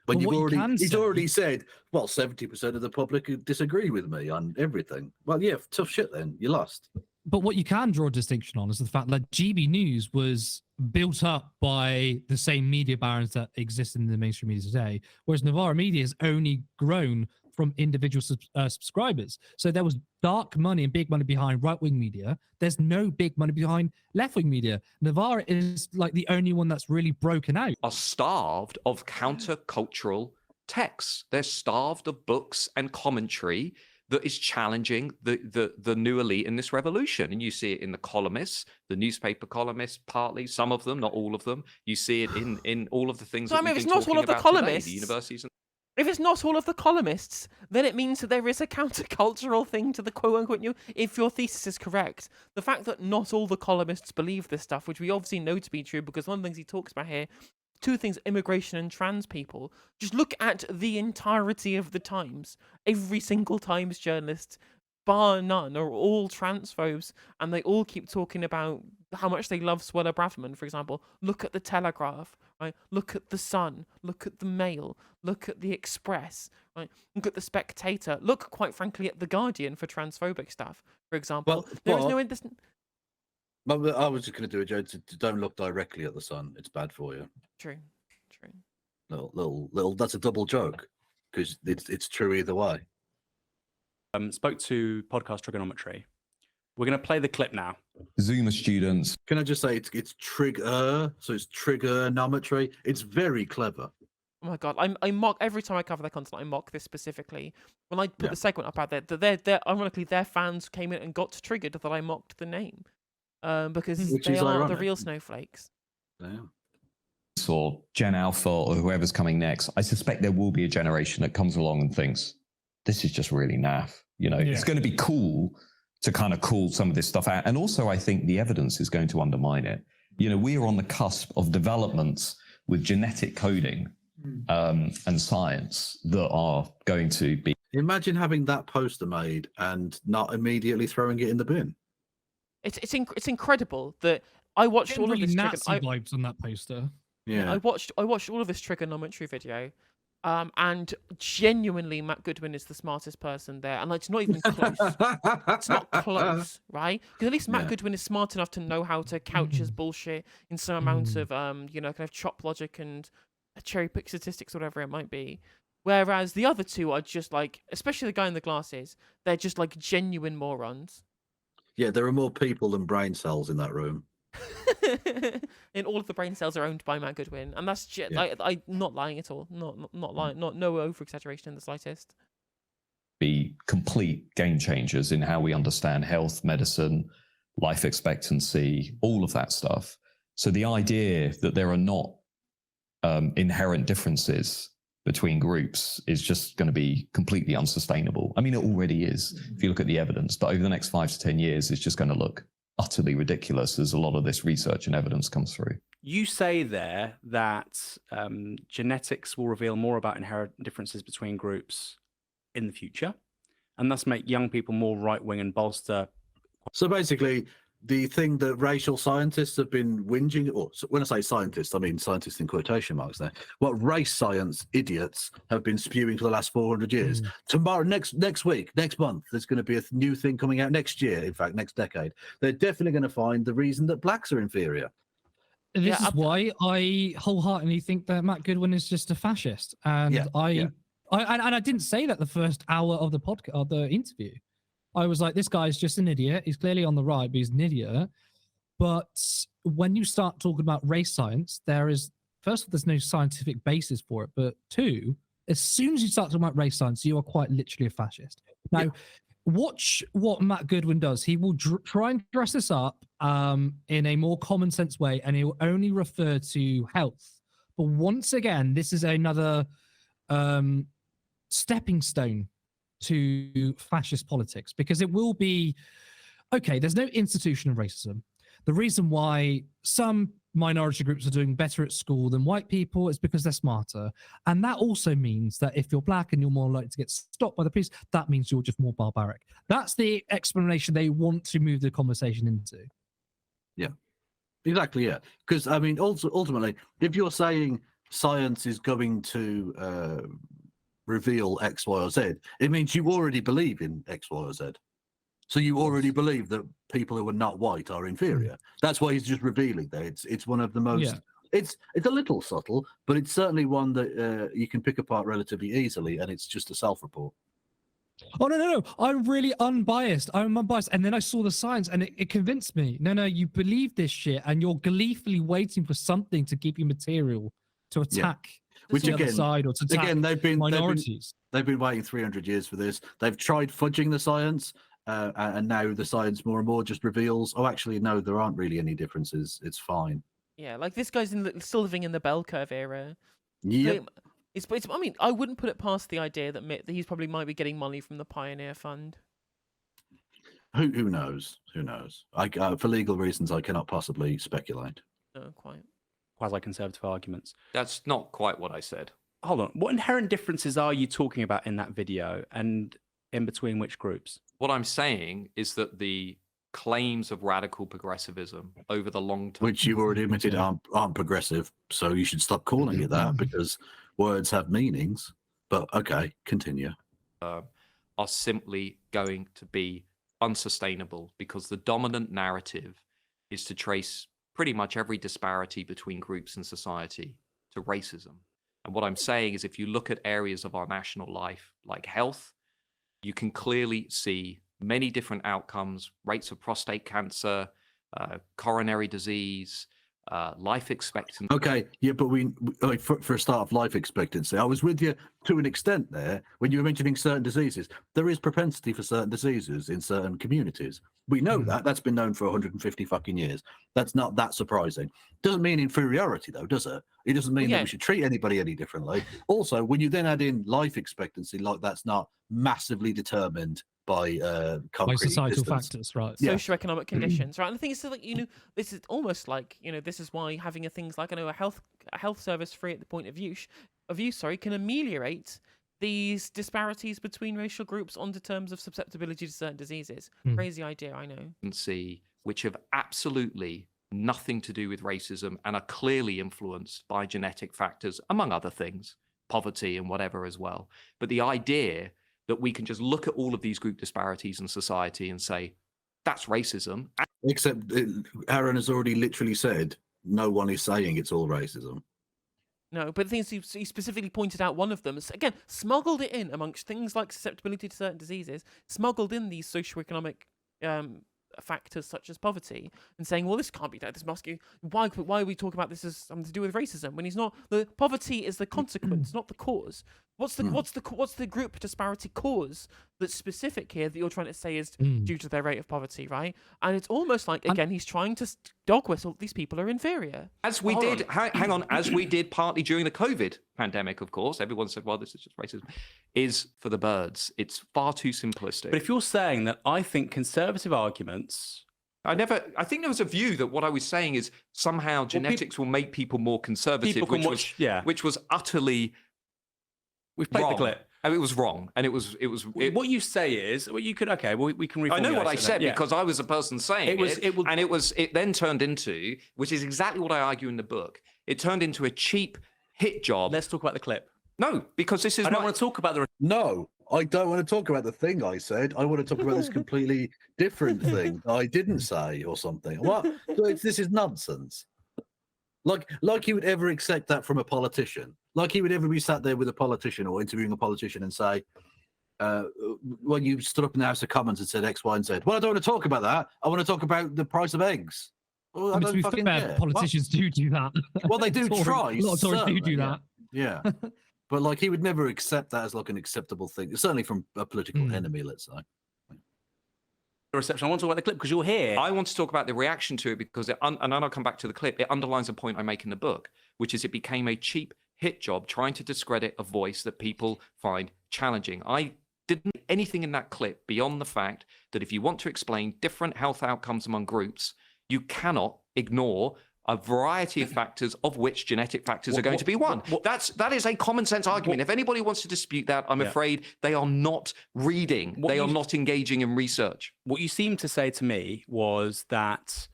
But Well, what you can he's say- already said, well, 70% of the public disagree with me on everything. Well, yeah, tough shit then. You lost. But what you can draw a distinction on is the fact that GB News was built up by the same media barons that exist in the mainstream media today, whereas Novara Media has only grown from individual subscribers. So there was dark money and big money behind right-wing media. There's no big money behind left-wing media. Novara is like the only one that's really broken out. Are starved of countercultural texts. They're starved of books and commentary that is challenging the new elite in this revolution. And you see it in the columnists, the newspaper columnists, partly, some of them, not all of them. You see it in all of the things So, that I mean, we've if been it's not all talking of the about today, columnists, the universities. If it's not all of the columnists, then it means that there is a countercultural thing to the quote-unquote new. If your thesis is correct, the fact that not all the columnists believe this stuff, which we obviously know to be true, because one of the things he talks about here, two things: immigration and trans people. Just look at the entirety of the Times. Every single Times journalist, bar none, are all transphobes, and they all keep talking about how much they love Swella Braverman, for example. Look at the Telegraph, right? Look at the Sun. Look at the Mail. Look at the Express, right? Look at the Spectator. Look, quite frankly, at the Guardian for transphobic stuff, for example. There is no I was just going to do a joke. Don't look directly at the sun. It's bad for you. True. Little. That's a double joke because it's true either way. Spoke to podcast trigonometry. We're going to play the clip now. Zoomer students. Can I just say it's trigger? So it's trigonometry. It's very clever. Oh my god, I mock every time I cover their content. I mock this specifically. When I put the segment up out there, that ironically their fans came in and got triggered that I mocked the name, because Which they is are the ironic. real snowflakes. Yeah. Or Gen Alpha or whoever's coming next, I suspect there will be a generation that comes along and thinks, this is just really naff. You know, it's going to be cool to kind of call some of this stuff out. And also, I think the evidence is going to undermine it. You know, we are on the cusp of developments with genetic coding and science that are going to be. Imagine having that poster made and not immediately throwing it in the bin. It's incredible that I watched all of really this. Nazi vibes on that poster. Yeah. I watched all of this trigonometry video, and genuinely Matt Goodwin is the smartest person there, and it's not even close. It's not close, right? Because at least Matt Goodwin is smart enough to know how to couch his bullshit in some amount of kind of chop logic and cherry pick statistics, whatever it might be. Whereas the other two are just like, especially the guy in the glasses, they're just like genuine morons. Yeah, there are more people than brain cells in that room. And all of the brain cells are owned by Matt Goodwin, and that's I'm not lying at all. Not lying. No over exaggeration in the slightest. Be complete game changers in how we understand health, medicine, life expectancy, all of that stuff. So the idea that there are not inherent differences between groups is just going to be completely unsustainable. I mean, it already is if you look at the evidence, but over the next 5 to 10 years, it's just going to look utterly ridiculous as a lot of this research and evidence comes through. You say there that genetics will reveal more about inherent differences between groups in the future, and thus make young people more right-wing and bolster. So basically, the thing that racial scientists have been whinging, or when I say scientists, I mean scientists in quotation marks there, what race science idiots have been spewing for the last 400 years. Tomorrow, next week, next month, there's going to be a new thing coming out next year, in fact, next decade. They're definitely going to find the reason that blacks are inferior. This is why I wholeheartedly think that Matt Goodwin is just a fascist. And I didn't say that the first hour of the podcast, of the interview. I was like, this guy's just an idiot. He's clearly on the right, but he's an idiot. But when you start talking about race science, there is, first of all, there's no scientific basis for it. But two, as soon as you start talking about race science, you are quite literally a fascist. Now, watch what Matt Goodwin does. He will try and dress this up in a more common sense way, and he will only refer to health. But once again, this is another stepping stone to fascist politics, because it will be, okay, there's no institution of racism. The reason why some minority groups are doing better at school than white people is because they're smarter. And that also means that if you're black and you're more likely to get stopped by the police, that means you're just more barbaric. That's the explanation they want to move the conversation into. Yeah, exactly, yeah. Because, I mean, ultimately, if you're saying science is going to reveal X, Y, or Z, it means you already believe in X, Y, or Z. So you already believe that people who are not white are inferior. That's why he's just revealing that. It's one of the most. Yeah. It's a little subtle, but it's certainly one that you can pick apart relatively easily, and it's just a self-report. Oh no! I'm really unbiased. I'm unbiased, and then I saw the science, and it convinced me. No, you believe this shit, and you're gleefully waiting for something to give you material to attack Which the again, other side or to attack they've been minorities. They've been waiting 300 years for this. They've tried fudging the science, and now the science more and more just reveals, oh, actually, no, there aren't really any differences. It's fine. Yeah, like this guy's still living in the bell curve era. Yep. I mean, I wouldn't put it past the idea that he's probably might be getting money from the Pioneer Fund. Who knows? Who knows? For legal reasons, I cannot possibly speculate. No, quite. Quasi-conservative arguments. That's not quite what I said. Hold on. What inherent differences are you talking about in that video, and in between which groups? What I'm saying is that the claims of radical progressivism over the long term, Which you've already admitted aren't progressive, so you should stop calling it that, because words have meanings. But okay, continue. are simply going to be unsustainable, because the dominant narrative is to trace pretty much every disparity between groups in society to racism. And what I'm saying is, if you look at areas of our national life like health, you can clearly see many different outcomes: rates of prostate cancer, coronary disease, life expectancy. Okay, yeah, but for a start of life expectancy, I was with you to an extent there when you were mentioning certain diseases. There is propensity for certain diseases in certain communities. We know that. That's been known for 150 fucking years. That's not that surprising. Doesn't mean inferiority, though, does it? It doesn't mean that we should treat anybody any differently. Also, when you then add in life expectancy, like that's not massively determined by concrete societal existence. factors, right? Yeah. Socioeconomic conditions, right? And the thing is, so, like, this is almost like, this is why having things like, a health service free at the point of use, can ameliorate these disparities between racial groups on the terms of susceptibility to certain diseases. Crazy idea, I know. Which have absolutely nothing to do with racism and are clearly influenced by genetic factors, among other things, poverty and whatever as well. But the idea that we can just look at all of these group disparities in society and say, that's racism. Except Aaron has already literally said, no one is saying it's all racism. No, but the thing is, he specifically pointed out one of them. Again, smuggled it in amongst things like susceptibility to certain diseases, smuggled in these socioeconomic factors such as poverty, and saying, well, this can't be that. This must be, why are we talking about this as something to do with racism when he's not? The poverty is the consequence, not the cause. What's the group disparity cause that's specific here that you're trying to say is due to their rate of poverty, right? And it's almost like, again, he's trying to dog whistle these people are inferior. As we did, hang on, as we did partly during the COVID pandemic, of course, everyone said, well, this is just racism, is for the birds. It's far too simplistic. But if you're saying that, I think conservative arguments... I think there was a view that what I was saying is somehow genetics will make people more conservative, which was utterly... We've played wrong. the clip. And it was wrong. And what you say is, well, you could, okay, well, we can reformulate. I know what I said that. because I was the person saying it then turned into, which is exactly what I argue in the book, it turned into a cheap hit job. Let's talk about the clip. No, because this is I don't want to talk about the... No, I don't want to talk about the thing I said. I want to talk about this completely different thing I didn't say or something. What? This is nonsense. Like he would ever accept that from a politician. Like he would ever be sat there with a politician or interviewing a politician and say, when you stood up in the House of Commons and said X, Y, and Z, well, I don't want to talk about that. I want to talk about the price of eggs. Well, I mean, to be fair, politicians do that. Well, they do try. A lot of Tories do that. Yeah. But like he would never accept that as like an acceptable thing, certainly from a political enemy, let's say. Reception. I want to talk about the clip because you're here. I want to talk about the reaction to it because, and then I'll come back to the clip, it underlines a point I make in the book, which is it became a cheap hit job trying to discredit a voice that people find challenging. I didn't anything in that clip beyond the fact that if you want to explain different health outcomes among groups, you cannot ignore a variety of factors, of which genetic factors are going to be one. That is a common sense argument. If anybody wants to dispute that, I'm afraid they are not reading. They are not engaging in research. What you seemed to say to me was that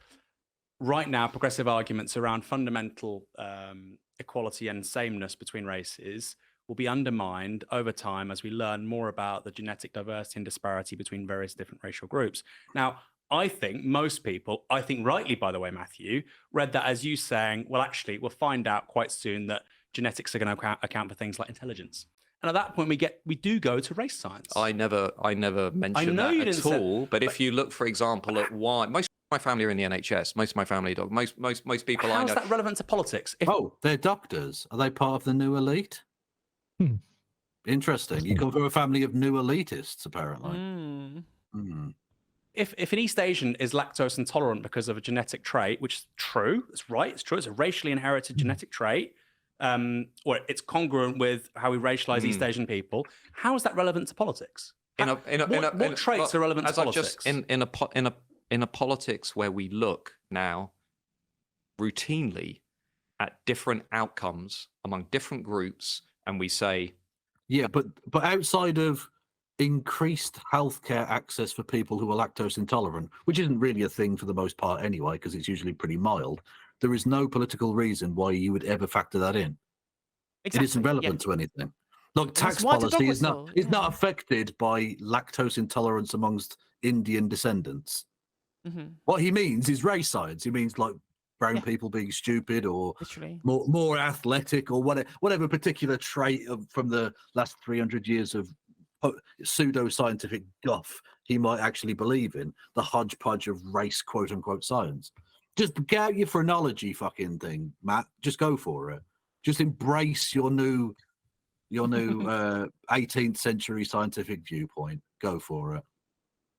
right now, progressive arguments around fundamental equality and sameness between races will be undermined over time as we learn more about the genetic diversity and disparity between various different racial groups. Now, I think most people, I think rightly, by the way, Matthew, read that as you saying, well, actually, we'll find out quite soon that genetics are going to account for things like intelligence. And at that point, we do go to race science. I never mentioned know you that didn't at say- all. But if you look, for example, at why most of my family are in the NHS, most of my family dog, most people I How's know. that relevant to politics? If, Oh, they're doctors. Are they part of the new elite? Hmm. Interesting. You come from a family of new elitists, apparently. Mm. Hmm. if an East Asian is lactose intolerant because of a genetic trait, which is true, it's right, it's true, it's a racially inherited genetic trait, or it's congruent with how we racialize East Asian people, how is that relevant to politics? What traits are relevant to politics? In a politics where we look now routinely at different outcomes among different groups, and we say, Yeah, but outside of increased healthcare access for people who are lactose intolerant, which isn't really a thing for the most part anyway, because it's usually pretty mild, there is no political reason why you would ever factor that in. Exactly. It isn't relevant to anything. Like It's tax why the dog policy is not whistle, yeah. affected by lactose intolerance amongst Indian descendants. Mhm. What he means is race science. He means like brown Yeah. people being stupid or Literally. more athletic or whatever particular trait from the last 300 years of pseudo-scientific guff he might actually believe in, the hodgepodge of race quote-unquote science. Just get out your phrenology fucking thing, Matt. Just go for it. Just embrace your new 18th century scientific viewpoint. Go for it.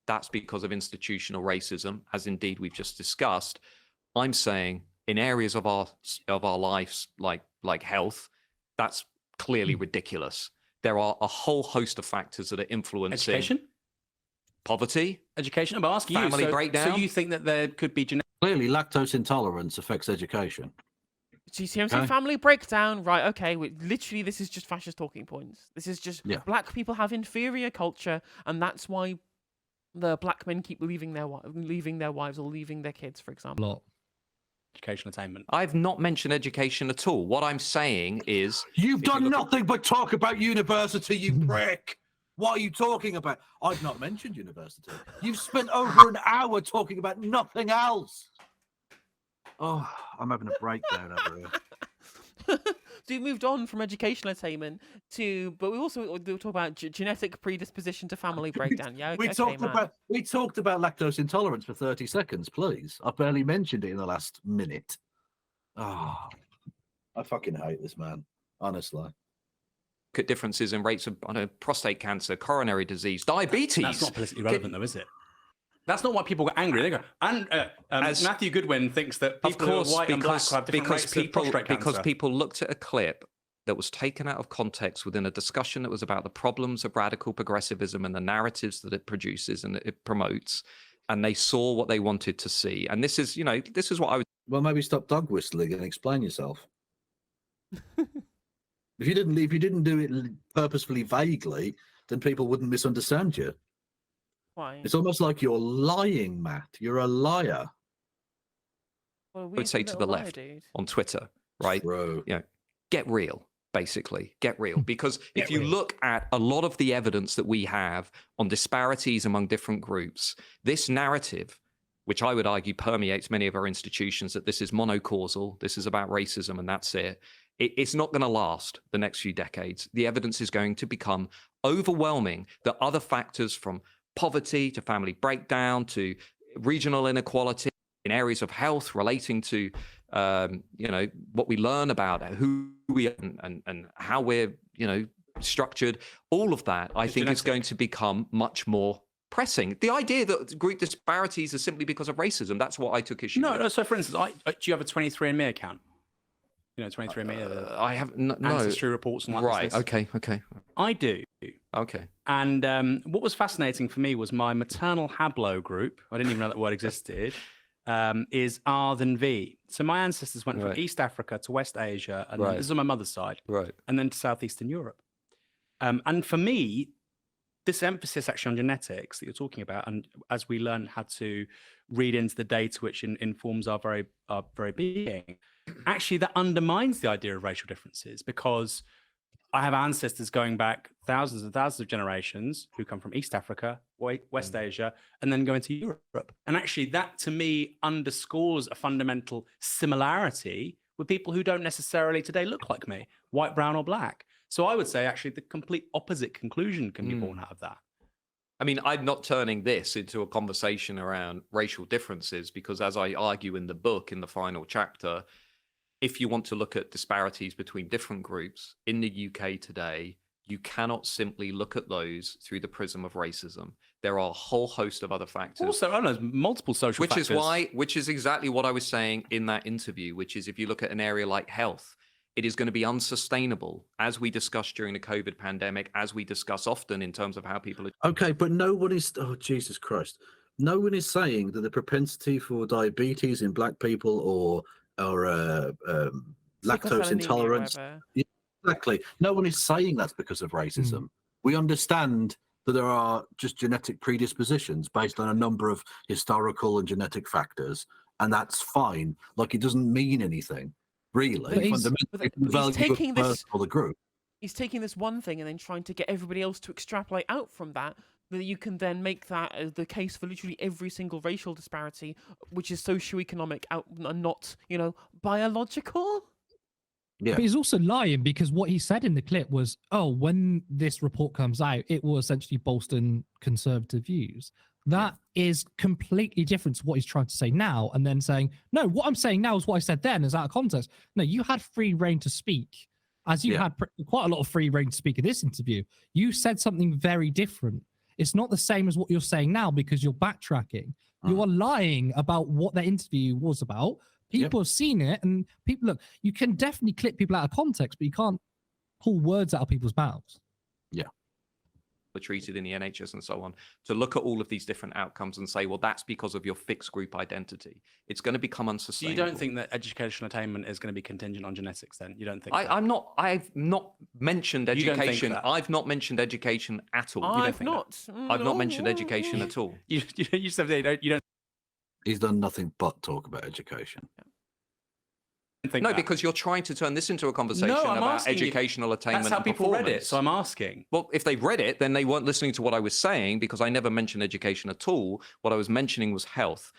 that's because of institutional racism, as indeed we've just discussed. I'm saying in areas of our lives, like health, that's clearly ridiculous. There are a whole host of factors that are influencing Education? poverty, Education? I'm asking family you. So breakdown. you think that there could be genetic Clearly, lactose intolerance affects education. So you see what I'm saying? Okay. Family breakdown, right? Okay, literally, this is just fascist talking points. This is just Yeah. black people have inferior culture, and that's why the black men keep leaving their wives or leaving their kids, for example. lot. educational attainment? I've not mentioned education at all. What I'm saying is You've If you done look at- nothing but talk about university, you prick. What are you talking about? I've not mentioned university. You've spent over an hour talking about nothing else. Oh, I'm having a breakdown over here. So we moved on from educational attainment to, but we'll talk about genetic predisposition to family breakdown. Yeah, We okay, talked man. about lactose intolerance for 30 seconds, please. I barely mentioned it in the last minute. Oh, I fucking hate this man, honestly. look at differences in rates of prostate cancer, coronary disease, diabetes. That's not politically relevant, though, is it? That's not why people get angry. They go, and As- Matthew Goodwin thinks that Of people who course, are white and black because have different rates of prostate cancer. people looked at a clip that was taken out of context within a discussion that was about the problems of radical progressivism and the narratives that it produces and it promotes, and they saw what they wanted to see. And this is what I would. Well, maybe stop dog whistling and explain yourself. If you didn't do it purposefully vaguely, then people wouldn't misunderstand you. Why? It's almost like you're lying, Matt. You're a liar. Well, would say to the left. dude. on Twitter, right? Bro. Get real, basically. Get real. Because if you look at a lot of the evidence that we have on disparities among different groups, this narrative, which I would argue permeates many of our institutions, that this is monocausal, this is about racism, and that's it. It's not going to last the next few decades. The evidence is going to become overwhelming that other factors, from poverty to family breakdown to regional inequality in areas of health relating to what we learn about who we are and how we're structured, all of that I think is going to become much more pressing. The idea that group disparities are simply because of racism, that's what I took issue with. No. So, for instance, do you have a 23andMe account? 23andMe, I have no ancestry reports and right. this. Okay. I do. Okay. And what was fascinating for me was my maternal hablo group. I didn't even know that word existed. Is R than V. So my ancestors went from Right. East Africa to West Asia, and then, Right. this is on my mother's side, Right. and then to Southeastern Europe. And for me, this emphasis actually on genetics that you're talking about, and as we learn how to read into the data which informs our very being, actually that undermines the idea of racial differences, because I have ancestors going back thousands and thousands of generations who come from East Africa, West Asia, and then go into Europe. And actually that to me underscores a fundamental similarity with people who don't necessarily today look like me, white, brown, or black. So I would say actually the complete opposite conclusion can be born out of that. I mean, I'm not turning this into a conversation around racial differences, because as I argue in the book, in the final chapter, if you want to look at disparities between different groups in the UK today, you cannot simply look at those through the prism of racism. There are a whole host of other factors. Also, I know, multiple social factors. Which is exactly what I was saying in that interview, which is if you look at an area like health, it is going to be unsustainable, as we discussed during the COVID pandemic, as we discuss often in terms of how people are. Okay, but no one is. Oh, Jesus Christ! No one is saying that the propensity for diabetes in black people or lactose intolerance. Yeah, exactly. No one is saying that's because of racism. We understand that there are just genetic predispositions based on a number of historical and genetic factors, and that's fine. Like, it doesn't mean anything, really. He's taking this for the group. He's taking this one thing and then trying to get everybody else to extrapolate out from that. That you can then make that as the case for literally every single racial disparity, which is socioeconomic out and not, biological. Yeah. But he's also lying, because what he said in the clip was, when this report comes out, it will essentially bolster conservative views. That is completely different to what he's trying to say now, and then saying, no, what I'm saying now is what I said then is out of context. No, you had free reign to speak, as you had quite a lot of free reign to speak in this interview. You said something very different. It's not the same as what you're saying now, because you're backtracking. You are lying about what that interview was about. People have seen it, and people look. You can definitely clip people out of context, but you can't pull words out of people's mouths. Yeah, were treated in the NHS and so on. To look at all of these different outcomes and say, well, that's because of your fixed group identity. It's going to become unsustainable. You don't think that educational attainment is going to be contingent on genetics? Then you don't think? I've not mentioned education. I've not mentioned education at all. I've not mentioned education at all. You said you don't. He's done nothing but talk about education. No, because you're trying to turn this into a conversation about educational attainment. That's how people read it, so I'm asking. Well, if they read it, then they weren't listening to what I was saying, because I never mentioned education at all. What I was mentioning was health.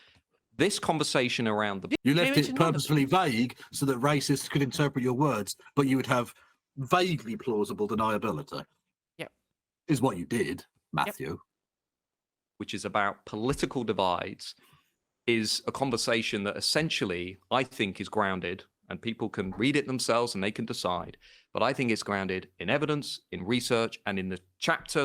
This conversation around the... You left it purposefully vague so that racists could interpret your words, but you would have vaguely plausible deniability. Yep. Is what you did, Matthew. Yep. Which is about political divides, is a conversation that essentially I think is grounded, and people can read it themselves and they can decide, but I think it's grounded in evidence, in research, and in the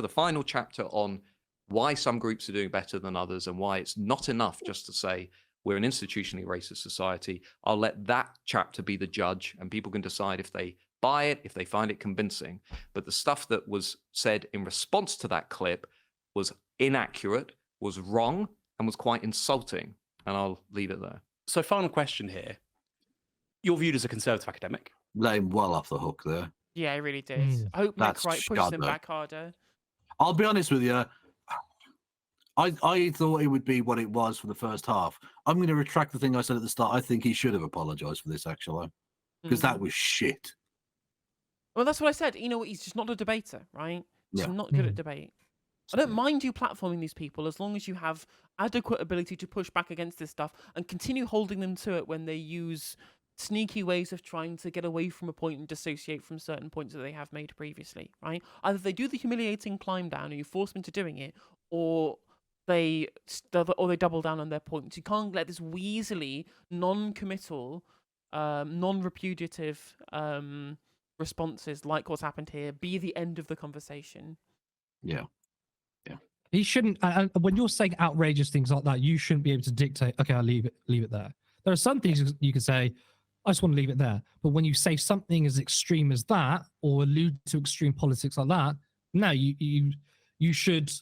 final chapter on why some groups are doing better than others and why it's not enough just to say we're an institutionally racist society. I'll let that chapter be the judge, and people can decide if they buy it, if they find it convincing. But the stuff that was said in response to that clip was inaccurate, was wrong, and was quite insulting. And I'll leave it there. So final question here. You're viewed as a conservative academic. Let him well off the hook there. Yeah, he really did. I hope Nick Wright pushes him back harder. I'll be honest with you. I thought it would be what it was for the first half. I'm going to retract the thing I said at the start. I think he should have apologized for this, actually, because that was shit. Well, that's what I said. He's just not a debater, right? He's not good at debate. I don't mind you platforming these people as long as you have adequate ability to push back against this stuff and continue holding them to it when they use sneaky ways of trying to get away from a point and dissociate from certain points that they have made previously, right? Either they do the humiliating climb down and you force them into doing it, or they double down on their points. You can't let this weaselly, non-committal, non-repudiative responses like what's happened here be the end of the conversation. Yeah. He shouldn't. And when you're saying outrageous things like that, you shouldn't be able to dictate. Okay, I'll leave it there. There are some things you can say. I just want to leave it there. But when you say something as extreme as that, or allude to extreme politics like that, no, you should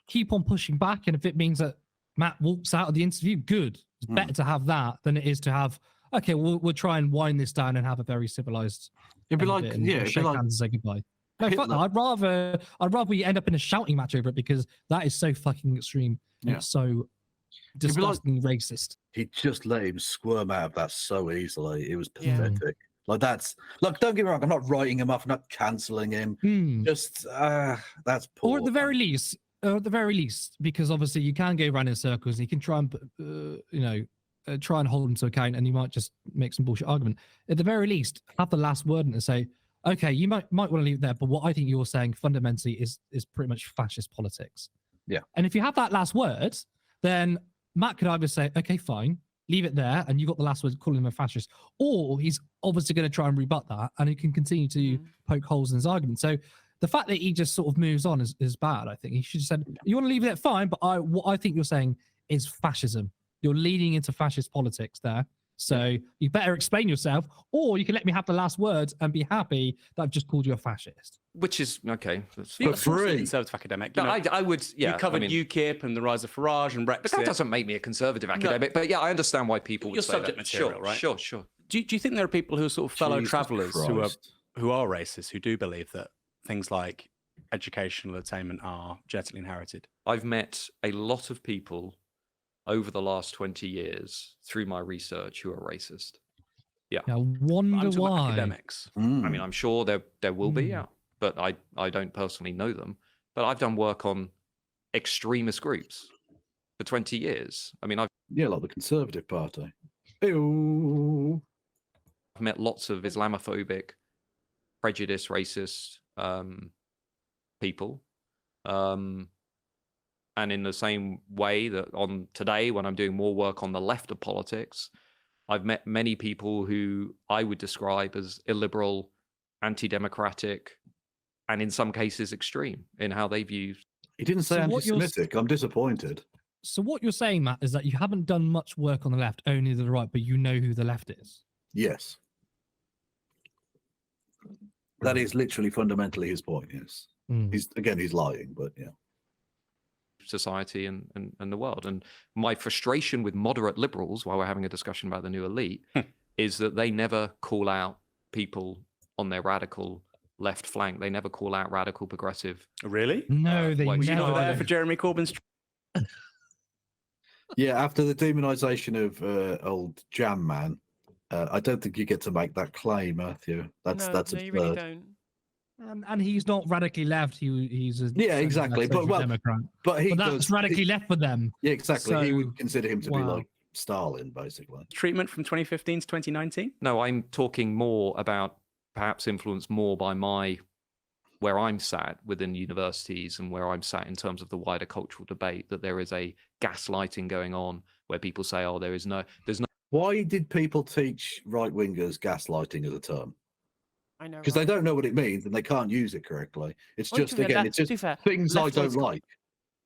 keep on pushing back. And if it means that Matt walks out of the interview, good. It's better to have that than it is to have. Okay, we'll try and wind this down and have a very civilized. It'd be like, shake hands and say goodbye. No, fuck Hitler- that. I'd rather we end up in a shouting match over it because that is so fucking extreme. And Yeah. it's so be like- disgusting racist. He just let him squirm out of that so easily. It was Yeah. pathetic. Like that's look. Don't get me wrong. I'm not writing him off. I'm not cancelling him. Hmm. Just that's poor. Or at the very least, because obviously you can go around in circles and you can try and, try and hold him to account and you might just make some bullshit argument. At the very least, have the last word and say, okay, you might want to leave it there, but what I think you're saying fundamentally is pretty much fascist politics. Yeah. And if you have that last word, then Matt could either say, okay, fine, leave it there, and you got the last word calling him a fascist, or he's obviously going to try and rebut that, and he can continue to poke holes in his argument. So the fact that he just sort of moves on is bad. I think he should have said, you want to leave it there, fine, but what I think you're saying is fascism. You're leading into fascist politics there. So you better explain yourself, or you can let me have the last word and be happy that I've just called you a fascist. Which is okay. That's You're For free. a conservative academic. No, You know, I would. Yeah, you covered I mean, UKIP and the rise of Farage and Brexit. but that doesn't make me a conservative academic. But yeah, I understand why people would You're say subject that. material, Sure, right? Sure. Do you think there are people who are sort of fellow Jesus travellers Christ. who are racist, who do believe that things like educational attainment are genetically inherited? I've met a lot of people over the last 20 years through my research who are racist. Now, I'm wonder talking about why. academics. I mean, I'm sure there will be, Mm. yeah, but I don't personally know them. But I've done work on extremist groups for 20 years. I mean, I've Yeah, like the Conservative Party. Ew. met lots of Islamophobic, prejudiced, racist people. And in the same way that on today, when I'm doing more work on the left of politics, I've met many people who I would describe as illiberal, anti-democratic, and in some cases extreme in how they view. He didn't say So what you're s- anti-Semitic. I'm disappointed. So what you're saying, Matt, is that you haven't done much work on the left, only the right, but you know who the left is. Yes. That is literally fundamentally his point, yes. Mm. He's lying, but yeah. Society and the world. And my frustration with moderate liberals, while we're having a discussion about the new elite, is that they never call out people on their radical left flank. They never call out radical progressive. Really? No, they were Were you never. not there for Jeremy Corbyn's? Yeah, after the demonisation of old Jam Man, I don't think you get to make that claim, Matthew. That's no, absurd. you really don't. And he's not radically left. He's a Yeah, exactly. But well, Democrat. but he But that's does radically left for them. Yeah, exactly. He So, would consider him to be wow. like Stalin, basically. Treatment from 2015 to 2019? No, I'm talking more about perhaps influenced more by where I'm sat within universities and where I'm sat in terms of the wider cultural debate, that there is a gaslighting going on where people say, oh, there's no. Why did people teach right wingers gaslighting as a term? I know. Because they don't know what it means and they can't use it correctly. It's Well, just to be fair, again, left- it's just to be fair, things I don't leftoids- like.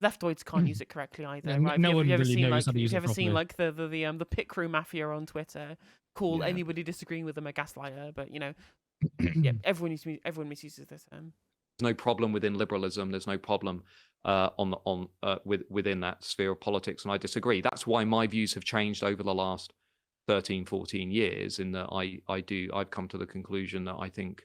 Leftoids can't use it correctly either. Yeah, right? no Have one you ever really seen knows how like to use you it ever seen properly. like the pit crew mafia on Twitter call Yeah. anybody disagreeing with them a gaslighter? But yeah, everyone misuses this. There's no problem within liberalism. There's no problem within that sphere of politics, and I disagree. That's why my views have changed over the last 13, 14 years. In that I've come to the conclusion that I think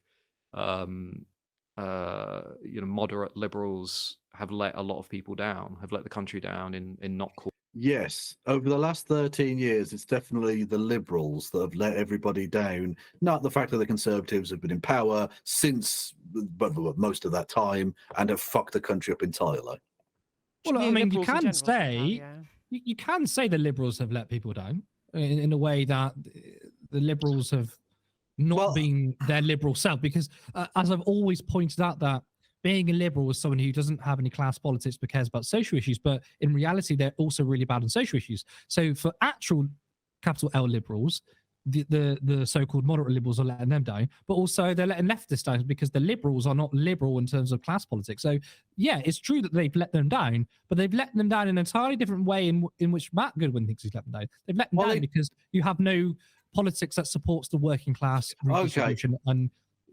moderate liberals have let a lot of people down, have let the country down in not calling. Yes, over the last 13 years, it's definitely the Liberals that have let everybody down. Not the fact that the Conservatives have been in power since most of that time and have fucked the country up entirely. Well, I mean, you Liberals in can general say somehow, yeah. you can say the Liberals have let people down in a way that the Liberals have not Well- been their liberal self, because as I've always pointed out, that being a liberal is someone who doesn't have any class politics but cares about social issues, but in reality they're also really bad on social issues. So for actual capital L liberals, the so-called moderate liberals are letting them down, but also they're letting leftists down because the liberals are not liberal in terms of class politics. So yeah, it's true that they've let them down, but they've let them down in an entirely different way in which Matt Goodwin thinks he's let them down. They've let them down because you have no politics that supports the working class redistribution and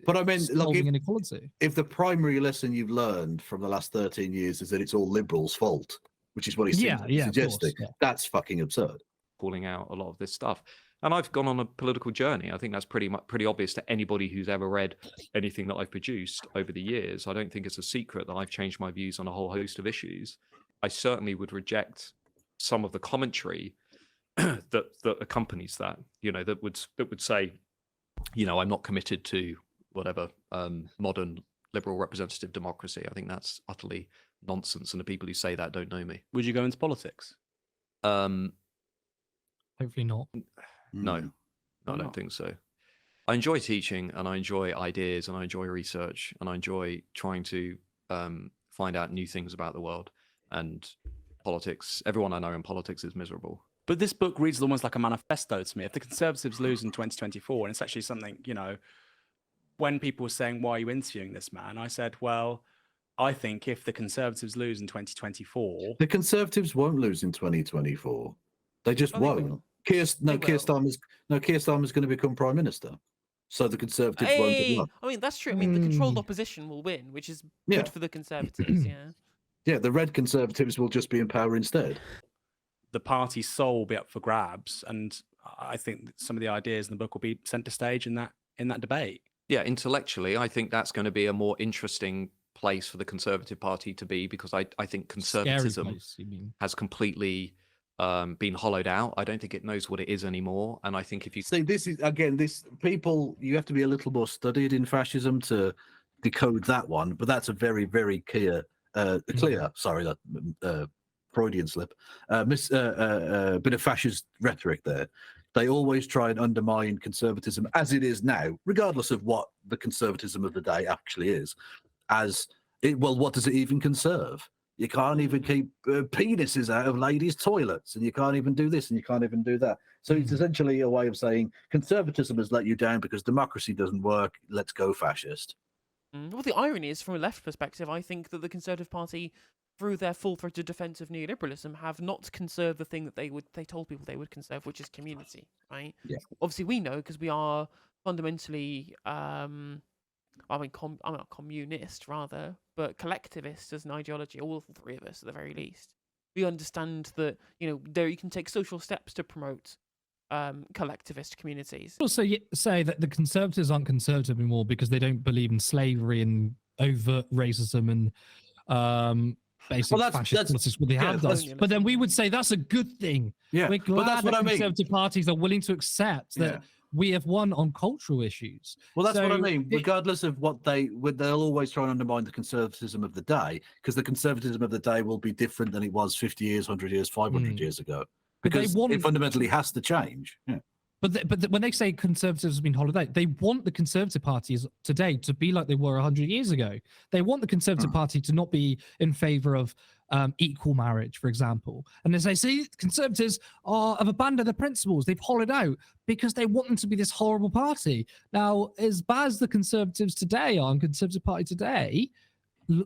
But I mean, look, solving inequality. if the primary lesson you've learned from the last 13 years is that it's all Liberals' fault, which is what he's Yeah, of course, suggesting, yeah. that's fucking absurd. calling out a lot of this stuff. And I've gone on a political journey. I think that's pretty obvious to anybody who's ever read anything that I've produced over the years. I don't think it's a secret that I've changed my views on a whole host of issues. I certainly would reject some of the commentary that accompanies that. That would say, I'm not committed to whatever modern liberal representative democracy. I think that's utterly nonsense, and the people who say that don't know me. Would you go into politics? Hopefully not. No, Mm. I don't think so. I enjoy teaching, and I enjoy ideas, and I enjoy research, and I enjoy trying to find out new things about the world. And politics, everyone I know in politics is miserable. But this book reads almost like a manifesto to me. If the Conservatives lose in 2024, and it's actually something, when people were saying, why are you interviewing this man? I said, well, I think if the Conservatives lose in 2024... The Conservatives won't lose in 2024. They just I think they won't. will. Keir They will. Starmer's going to become Prime Minister. So the Conservatives won't have Hey, won. I mean, that's true. I mean, the controlled opposition will win, which is Yeah. good for the Conservatives, yeah. Yeah, the Red Conservatives will just be in power instead. the party's soul will be up for grabs, and I think that some of the ideas in the book will be centre stage in that debate. Yeah, intellectually, I think that's going to be a more interesting place for the Conservative Party to be, because I think conservatism place, you mean? has completely been hollowed out. I don't think it knows what it is anymore. And I think if you See, this is again, you have to be a little more studied in fascism to decode that one. But that's a very, very clear. Sorry, that Freudian slip. Bit of fascist rhetoric there. They always try and undermine conservatism as it is now, regardless of what the conservatism of the day actually is. Well, what does it even conserve? You can't even keep penises out of ladies' toilets, and you can't even do this, and you can't even do that. So it's essentially a way of saying conservatism has let you down because democracy doesn't work. Let's go fascist. Well, the irony is, from a left perspective, I think that the Conservative Party, through their full-throated defence of neoliberalism, have not conserved the thing that they told people they would conserve, which is community, right? Yeah. Obviously, we know because we are fundamentally, I'm not communist, rather, but collectivist as an ideology, all three of us at the very least. We understand that, there you can take social steps to promote collectivist communities. Also, say that the Conservatives aren't conservative anymore because they don't believe in slavery and overt racism and basic fascist politics. What they have done. But then we would say that's a good thing. Yeah, We're glad but that's what that I mean. Conservative parties are willing to accept that we have won on cultural issues. Well, that's what I So mean. Regardless of what they'll always try and undermine the conservatism of the day, because the conservatism of the day will be different than it was 50 years, 100 years, 500 years ago. But they Because want- it fundamentally has to change. Yeah. But when they say conservatives have been hollowed out, they want the Conservative parties today to be like they were 100 years ago. They want the Conservative Party to not be in favour of equal marriage, for example. And as they say, Conservatives have abandoned their principles. They've hollowed out because they want them to be this horrible party. Now, as bad as the Conservatives today are, and Conservative Party today,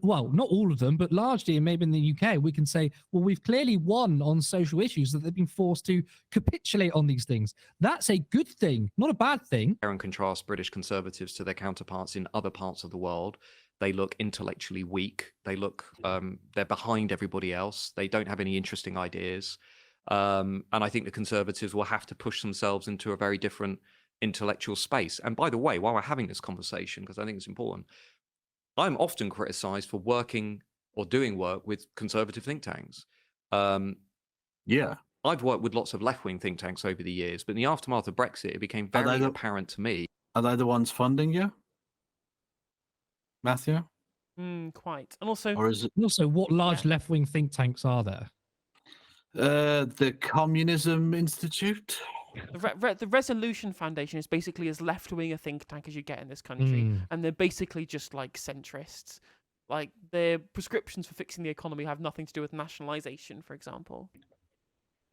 well, not all of them, but largely, and maybe in the UK, we can say, well, we've clearly won on social issues that they've been forced to capitulate on these things. That's a good thing, not a bad thing. compare and contrast British Conservatives to their counterparts in other parts of the world, they look intellectually weak. They look, they're behind everybody else. They don't have any interesting ideas. And I think the Conservatives will have to push themselves into a very different intellectual space. And by the way, while we're having this conversation, because I think it's important, I'm often criticized for working or doing work with conservative think tanks. Yeah. I've worked with lots of left-wing think tanks over the years, but in the aftermath of Brexit, it became very apparent to me. Are they the ones funding you, Matthew? Quite. And also, Or is it Also, what large left-wing think tanks are there? the Communism Institute? the Resolution Foundation is basically as left-wing a think tank as you get in this country, and they're basically just like centrists. Like, their prescriptions for fixing the economy have nothing to do with nationalisation, for example.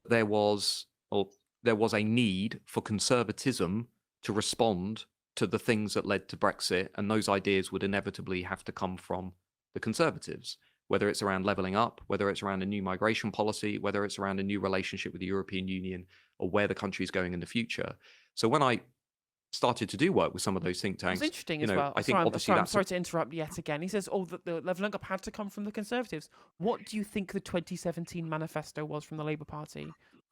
There was a need for conservatism to respond to the things that led to Brexit, and those ideas would inevitably have to come from the Conservatives, whether it's around levelling up, whether it's around a new migration policy, whether it's around a new relationship with the European Union, or where the country is going in the future. So when I started to do work with some of those think tanks, It's interesting as well. I think obviously I'm that's sorry to interrupt yet again. He says, that the levelling up had to come from the Conservatives. What do you think the 2017 manifesto was from the Labour Party?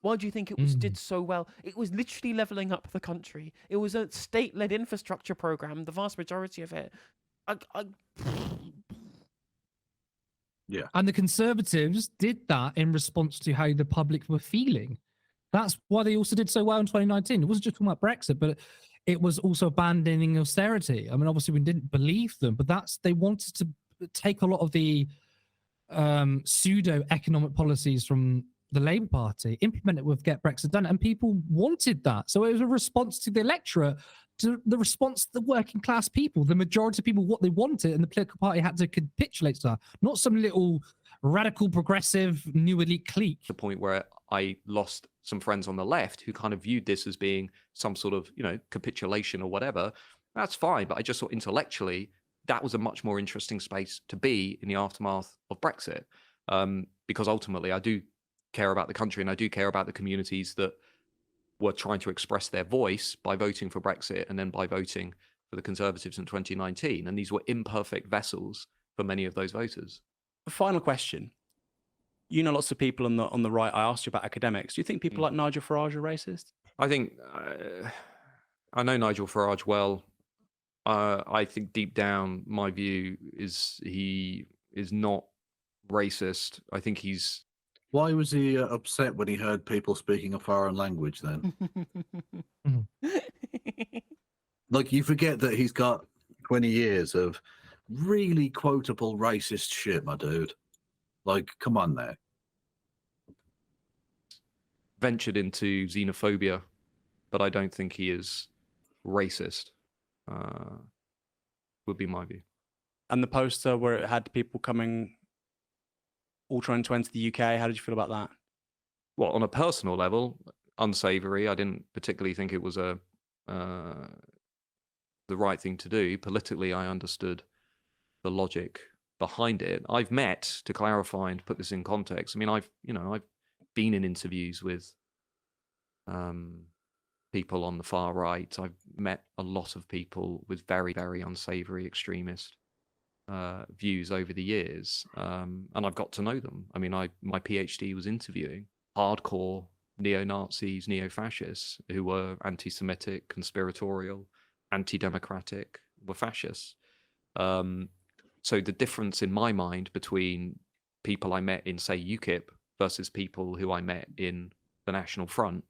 Why do you think it did so well? It was literally leveling up the country. It was a state-led infrastructure program, the vast majority of it. Yeah. And the Conservatives did that in response to how the public were feeling. That's why they also did so well in 2019. It wasn't just talking about Brexit, but it was also abandoning austerity. I mean, obviously, we didn't believe them, but they wanted to take a lot of the pseudo-economic policies from the Labour Party, implement it with Get Brexit Done, and people wanted that. So it was a response to the electorate, to the response to the working class people, the majority of people, what they wanted, and the political party had to capitulate to that, not some little radical, progressive, new elite clique. The point where I lost some friends on the left who kind of viewed this as being some sort of, capitulation or whatever. That's fine, but I just thought intellectually that was a much more interesting space to be in the aftermath of Brexit, because ultimately I do care about the country and I do care about the communities that were trying to express their voice by voting for Brexit and then by voting for the Conservatives in 2019. And these were imperfect vessels for many of those voters. Final question. You know lots of people on the right. I asked you about academics. Do you think people like Nigel Farage are racist? I think I know Nigel Farage well. I think deep down, my view is he is not racist. I think he's... Why was he upset when he heard people speaking a foreign language then? Like, you forget that he's got 20 years of really quotable racist shit, my dude. Like, come on there. Ventured into xenophobia, but I don't think he is racist, would be my view. And the poster where it had people coming, all trying to enter the UK, how did you feel about that? Well, on a personal level, unsavory. I didn't particularly think it was the right thing to do. Politically, I understood the logic behind it. I've met, to clarify and put this in context, I mean, I've been in interviews with people on the far right. I've met a lot of people with very, very unsavory extremist views over the years, and I've got to know them. I mean, my PhD was interviewing hardcore neo-Nazis, neo-fascists who were anti-Semitic, conspiratorial, anti-democratic, were fascists. So the difference in my mind between people I met in, say, UKIP versus people who I met in the National Front,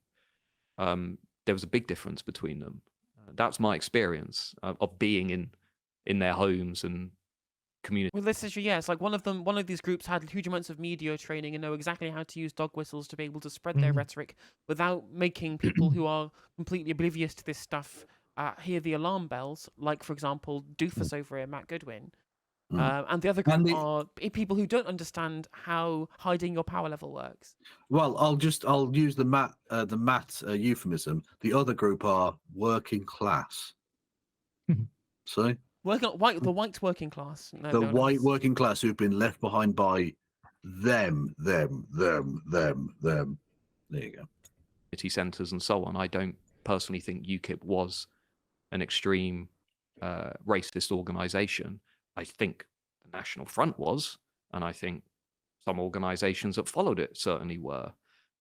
there was a big difference between them. That's my experience of being in their homes and community. Well, this is, yeah, it's like one of these groups had huge amounts of media training and know exactly how to use dog whistles to be able to spread their rhetoric without making people who are completely oblivious to this stuff hear the alarm bells, like, for example, Doofus over here, Matt Goodwin. And the other group are people who don't understand how hiding your power level works. Well, I'll use the Matt euphemism. The other group are working class. See? The white working class. The white working class who've been left behind by them. There you go. City centres and so on. I don't personally think UKIP was an extreme racist organisation. I think the National Front was, and I think some organisations that followed it certainly were,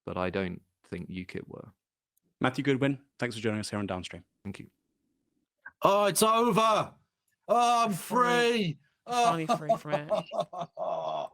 but I don't think UKIP were. Matthew Goodwin, thanks for joining us here on Downstream. Thank you. Oh, it's over. Oh, I'm free. Finally free from it.